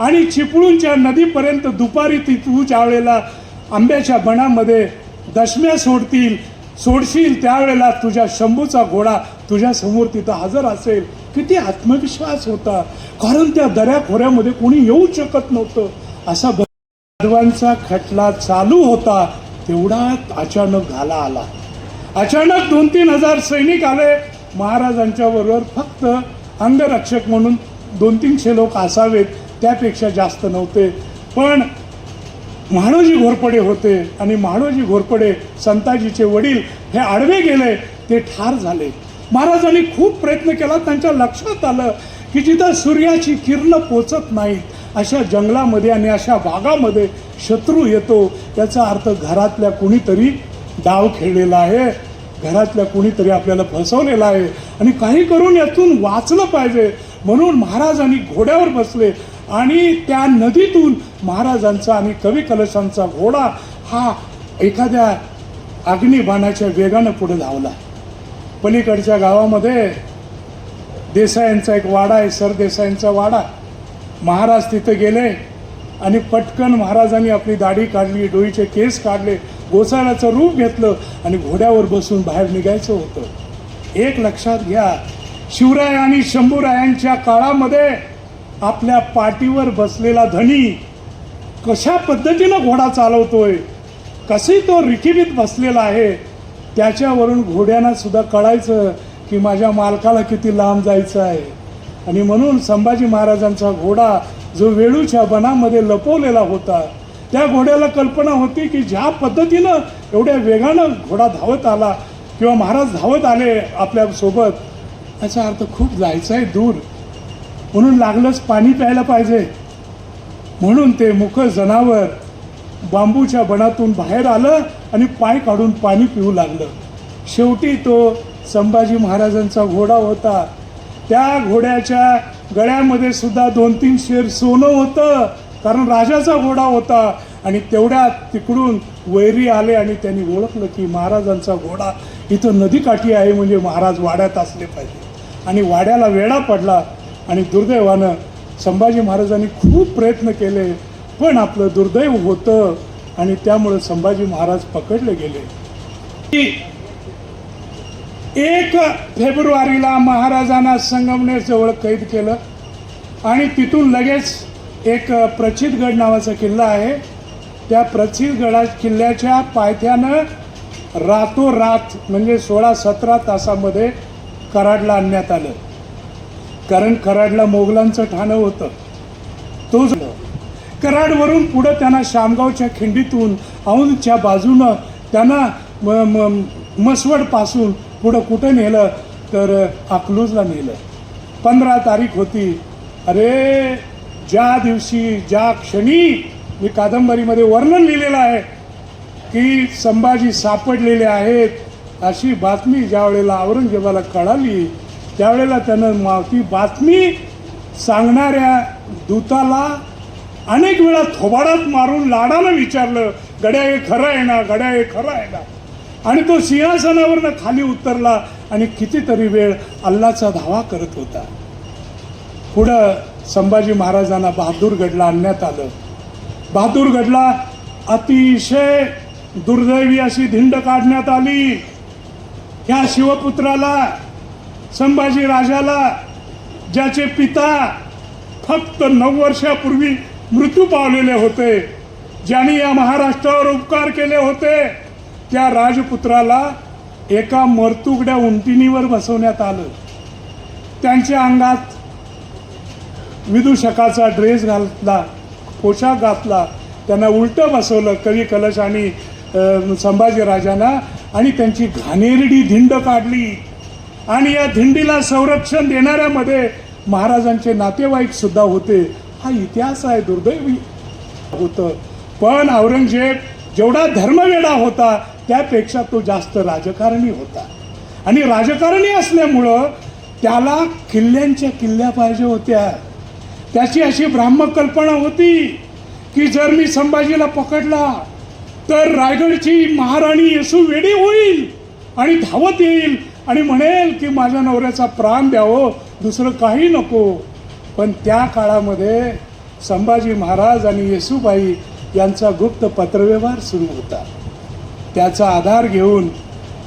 आणि चिपळूणच्या नदीपर्यंत दुपारी तू ज्या वेळेला आंब्याच्या बनामध्ये दशम्या सोडशील त्यावेळेला तुझ्या शंभूचा घोडा तुझ्या समोर तिथं हजर असेल. किती आत्मविश्वास होता, कारण त्या दऱ्याखोऱ्यामध्ये कोणी येऊ शकत नव्हतं. असा यादवांचा खटला चालू होता तेवढाच अचानक घाला आला. अचानक 2-3 हजार सैनिक आले. महाराजांच्या बरोबर फक्त अंगरक्षक म्हणून 200-300 लोक असावेत, त्यापेक्षा जास्त नव्हते. पण म्हाळोजी घोरपडे होते आणि म्हाळोजी घोरपडे संताजीचे वडील हे आडवे गेले, ते ठार झाले. महाराजांनी खूप प्रयत्न केला. त्यांच्या लक्षात आलं की जिथं सूर्याची किरणं पोचत नाहीत अशा जंगलामध्ये आणि अशा भागामध्ये शत्रू येतो, त्याचा अर्थ घरातल्या कुणीतरी डाव खेळलेला आहे, घरातल्या कुणीतरी आपल्याला फसवलेला आहे आणि काही करून यातून वाचलं पाहिजे. म्हणून महाराजांनी घोड्यावर बसले आणि त्या नदीतून महाराजांचा आणि कवी कलशांचा घोडा हा एखाद्या अग्निबाणाच्या वेगानं पुढे धावला. पलीकडच्या गावामध्ये देसायांचा एक वाडा आहे, सरदेसायांचा वाडा. महाराज तिथे गेले आणि पटकन महाराजांनी आपली दाढी काढली, डोईचे केस काढले, गोसाव्याचं रूप घेतलं आणि घोड्यावर बसून बाहेर निघायचं होतं. एक लक्षात घ्या, शिवराय आणि शंभूरायांच्या काळामध्ये आपल्या पाठीवर बसलेला धनी कशा पद्धतीनं घोडा चालवतोय, कसे तो रिकिबीत बसलेला आहे, त्याच्यावरून घोड्यांना सुद्धा कळायचं की माझ्या मालकाला किती लांब जायचं आहे. आणि म्हणून संभाजी महाराजांचा घोडा जो वेळूच्या बनामध्ये लपवलेला होता, त्या घोड्याला कल्पना होती की ज्या पद्धतीनं एवढ्या वेगानं घोडा धावत आला किंवा महाराज धावत आले आपल्यासोबत, याचा अर्थ खूप जायचं आहे दूर, म्हणून लागलंच पाणी प्यायला पाहिजे. म्हणून ते मुख जनावर बांबूच्या बनातून बाहेर आलं आणि पाय काढून पाणी पिऊ लागलं. शेवटी तो संभाजी महाराजांचा घोडा होता. त्या घोड्याच्या गळ्यामध्ये सुद्धा 2-3 शेर सोनं होतं, कारण राजाचा घोडा होता. आणि तेवढ्यात तिकडून वैरी आले आणि त्यांनी ओळखलं की महाराजांचा घोडा इथं नदीकाठी आहे, म्हणजे महाराज वाड्यात असले पाहिजे. आणि वाड्याला वेढा पडला. आणि दुर्दैवानं संभाजी महाराजांनी खूप प्रयत्न केले, पण आपलं दुर्दैव होतं आणि त्यामुळे संभाजी महाराज पकडले गेले. 1 फेब्रुवारीला महाराजांना संगमनेर जवळ कैद केलं आणि तिथून लगेच एक प्रचितगड नावाचा किल्ला आहे, त्या प्रचितगडा किल्ल्याच्या पायथ्यानं रातोरात म्हणजे 16-17 तासामध्ये कराडला आणण्यात आलं. कारण कराडला मोगलांचं ठाणं होतं. तो कराडवरून पुढं त्यांना शामगावच्या खिंडीतून औंधच्या बाजूनं त्यांना मसवडपासून पुढं कुठं नेलं तर अकलूजला नेलं. 15 तारीख होती. अरे ज्या दिवशी ज्या क्षणी मी कादंबरीमध्ये वर्णन लिहिलेलं आहे की संभाजी सापडलेले आहेत, अशी बातमी ज्या वेळेला औरंगजेबाला कळाली, त्यावेळेला त्यानं ती बातमी सांगणाऱ्या दूताला अनेक वेळा थोबाडात मारून लाडानं विचारलं, गड्या हे खरं आहे ना, गड्या हे खरं आहे ना. आणि तो सिंहासनावरनं खाली उतरला आणि कितीतरी वेळ अल्लाचा धावा करत होता. पुढं संभाजी महाराजांना बहादूरगडला आणण्यात आलं. बहादूरगडला अतिशय दुर्दैवी अशी धिंड काढण्यात आली. ह्या शिवपुत्राला, संभाजी राजाला, ज्याचे पिता फक्त 9 वर्षापूर्वी मृत्यू पावलेले होते, ज्यांनी या महाराष्ट्रावर उपकार केले होते, त्या राजपुत्राला एका मर्तुगड्या उंटिणीवर बसवण्यात आलं. त्यांच्या अंगात विदूषकाचा ड्रेस घातला, पोशाख घातला, त्यांना उलटं बसवलं कवी कलश आणि संभाजीराजांना, आणि त्यांची घाणेरडी धिंड काढली. आणि या धिंडीला संरक्षण देणाऱ्यामध्ये महाराजांचे नातेवाईक सुद्धा होते. हा इतिहास आहे, दुर्दैवी होतं. पण औरंगजेब जेवढा धर्मवेडा होता त्यापेक्षा तो जास्त राजकारणी होता. आणि राजकारणी असल्यामुळं त्याला किल्ल्यांच्या किल्ल्या पाहिजे होत्या. त्याची अशी ब्राह्मक कल्पना होती की जर मी संभाजीला पकडला तर रायगडची महाराणी येसू वेडी होईल आणि धावत येईल आणि म्हणेल की माझ्या नवऱ्याचा प्राण द्यावं, दुसरं काही नको. पण त्या काळामध्ये संभाजी महाराज आणि येसूबाई यांचा गुप्त पत्रव्यवहार सुरू होता. त्याचा आधार घेऊन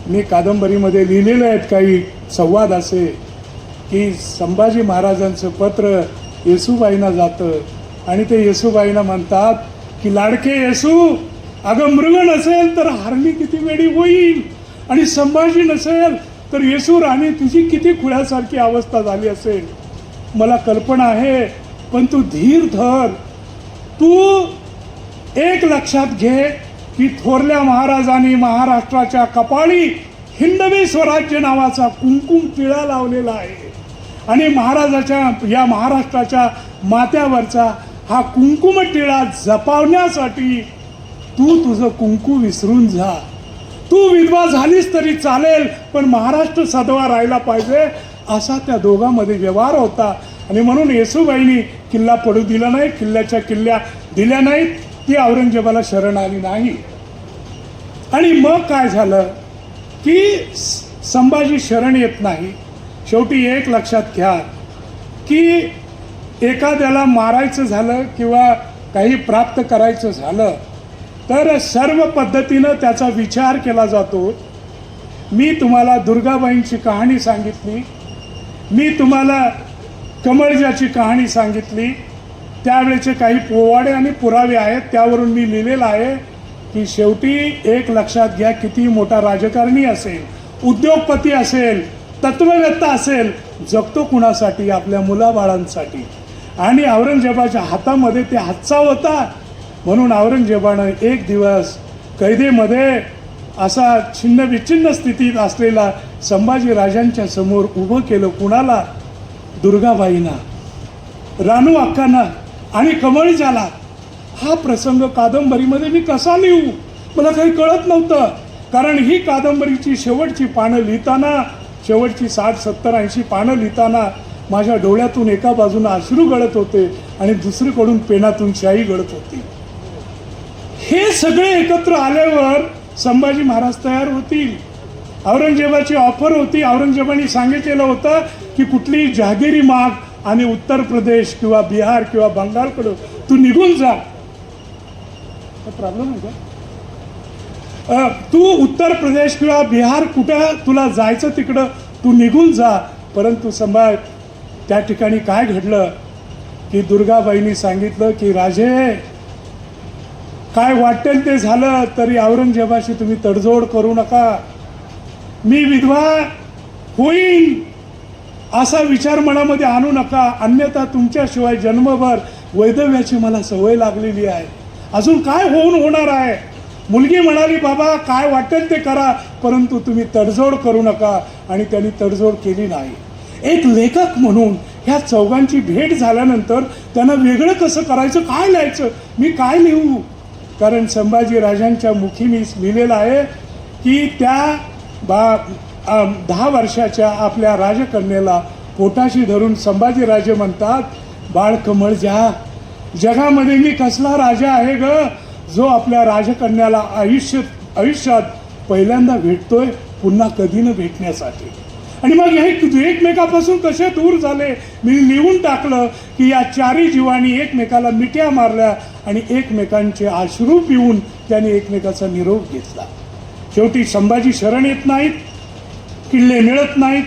मी कादंबरीमध्ये लिहिलेले आहेत काही संवाद असे की संभाजी महाराजांचं पत्र येसूबाईंना जातं आणि ते येसूबाईंना म्हणतात की लाडके येसू, अगं मृग नसेल तर हरणी किती वेडी होईल, आणि संभाजी नसेल तर येसू राणी तुझी किती खुळ्यासारखी अवस्था झाली असेल. मला कल्पना आहे, पण तू धीर धर. तू एक लक्षात घे की थोरल्या महाराजांनी महाराष्ट्राच्या कपाळी हिंदवी स्वराज्य नावाचा कुंकुम टिळा लावलेला आहे आणि या महाराष्ट्राच्या माथ्यावरचा हा कुंकुम टिळा जपावण्यासाठी तू तुझं कुंकू विसरून जा. तू विधवा झालीस तरी चालेल, पण महाराष्ट्र सदवा राहिला पाहिजे, असा त्या दोघांमध्ये व्यवहार होता. आणि म्हणून येसूबाईंनी किल्ला पडू दिला नाही, किल्ल्याच्या किल्ल्या दिल्या नाहीत, ती औरंगजेबाला शरण आली नाही. आणि मग काय झालं की संभाजी शरण येत नाही. शेवटी एक लक्षात घ्या की एखाद्याला मारायचं झालं किंवा काही प्राप्त करायचं झालं तर सर्व पद्धतीनं त्याचा विचार केला जातो. मी तुम्हाला दुर्गाबाईंची कहाणी सांगितली, मी तुम्हाला कमळजाची कहाणी सांगितली, त्यावेळेचे काही पोवाडे आणि पुरावे आहेत, त्यावरून मी लिहिलेलं आहे की शेवटी एक लक्षात घ्या, किती मोठा राजकारणी असेल, उद्योगपती असेल, तत्ववेत्ता असेल, जगतो कुणासाठी? आपल्या मुलाबाळांसाठी. आणि औरंगजेबाच्या हातामध्ये ते हातचा होता. म्हणून औरंगजेबानं एक दिवस कैदेमध्ये असा छिन्न विच्छिन्न स्थितीत असलेला संभाजी राजांच्या समोर उभं केलं. कुणाला? दुर्गाबाईंना, रानू अक्कांना आणि कमळजाला. हा प्रसंग कादंबरीमध्ये मी कसा लिहू मला काही कळत नव्हतं. कारण ही कादंबरीची शेवटची पानं लिहिताना, शेवटची 60, 70, 80 पानं लिहिताना माझ्या डोळ्यातून एका बाजूनं अश्रू गळत होते आणि दुसरीकडून पेनातून शाई गळत होती. हे सगळे एकत्र आल्यावर संभाजी महाराज तयार होतील. औरंगजेबाची ऑफर होती. औरंगजेबाने सांगितलेलं होतं की कुठलीही जहागिरी माग आणि उत्तर प्रदेश किंवा बिहार किंवा बंगालकडं तू निघून जा. प्रॉब्लेम आहे का? तू उत्तर प्रदेश किंवा बिहार कुठं तुला जायचं तिकडं तू निघून जा. परंतु संभाज त्या ठिकाणी काय घडलं की दुर्गाबाईंनी सांगितलं की राजे, काय वाटेल ते झालं तरी औरंगजेबाशी तुम्ही तडजोड करू नका. मी विधवा होईन असा विचार मनामध्ये आणू नका, अन्यथा तुमच्याशिवाय जन्मभर वैधव्याची मला सवय लागलेली आहे. अजून काय होणार आहे? मुलगी म्हणाली, बाबा काय वाटेल ते करा, परंतु तुम्ही तडजोड करू नका. आणि त्यांनी तडजोड केली नाही. एक लेखक म्हणून ह्या चौघांची भेट झाल्यानंतर त्यांना वेगळं कसं करायचं, काय लिहायचं, मी काय लिहू? कारण संभाजी राजांच्या मुखी मी लिहिलेलं आहे की त्या 10 वर्षाच्या आपल्या राजकन्येला पोटाशी धरून संभाजीराजे म्हणतात, बाळ कमळजा, जगामध्ये मी कसला राजा आहे ग, जो आपल्या राजकन्याला आयुष्यात पहिल्यांदा भेटतोय, पुन्हा कधी न भेटण्यासाठी. आणि मग हे एकमेकापासून कसे दूर झाले मी लिहून टाकलं की या चारही जीवांनी एकमेकाला मिठ्या मारल्या आणि एकमेकांचे अश्रू पिऊन त्यांनी एकमेकाचा निरोप घेतला. शेवटी संभाजी शरण येत नाहीत, किल्ले मिळत नाहीत,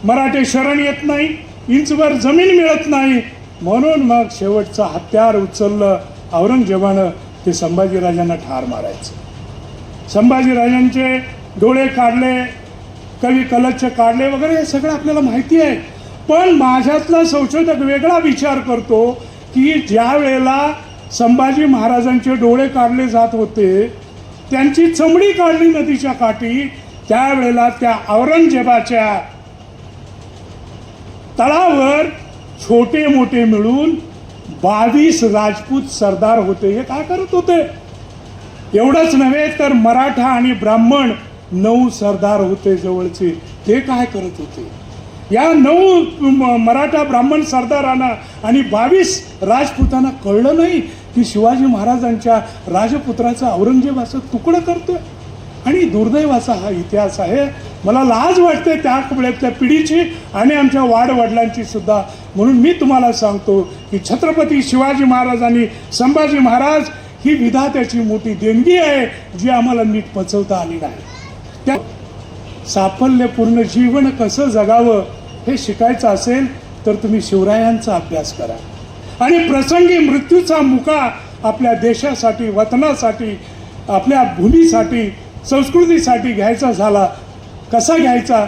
मराठे शरण येत नाही, इंचभर जमीन मिळत नाही. म्हणून मग शेवटचं हत्यार उचललं औरंगजेबानं, ते संभाजीराजांना ठार मारायचं. संभाजीराजांचे डोळे काढले, कवी कलच्छ काढले वगैरे, हे सगळं आपल्याला माहिती आहे. पण माझ्यातला संशोधक वेगळा विचार करतो की ज्या वेळेला संभाजी महाराजांचे डोळे काढले जात होते, त्यांची चमडी काढली नदीच्या काठी, त्यावेळेला त्या औरंगजेबाच्या तळावर छोटे मोठे मिळून 22 राजपूत सरदार होते. हे काय करत होते? एवढंच नव्हे तर मराठा आणि ब्राह्मण 9 सरदार होते जवळचे. ते काय करत होते? या 9 मराठा ब्राह्मण सरदारांना आणि 22 राजपुतांना कळलं नाही की शिवाजी महाराजांच्या राजपुत्राचा औरंगजेब असं तुकडं करतोय. आणि दुर्दैवाचा हा इतिहास आहे. मला लाज वाटते त्या पिढीची आणि आमच्या वाडवडिलांची सुद्धा. म्हणून मी तुम्हाला सांगतो की छत्रपती शिवाजी महाराज आणि संभाजी महाराज ही विधात्याची मोठी देणगी आहे, जी आम्हाला नीट पचवता आली नाही. त्या साफल्यपूर्ण जीवन कसं जगावं हे शिकायचं असेल तर तुम्ही शिवरायांचा अभ्यास करा. आणि प्रसंगी मृत्यूचा मुका आपल्या देशासाठी, वतनासाठी, आपल्या भूमीसाठी, संस्कृतीसाठी घ्यायचा झाला, कसा घ्यायचा,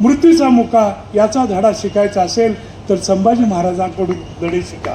मृत्यूचा मुका, याचा धडा शिकायचा असेल तर संभाजी महाराजांकडून धडे शिका.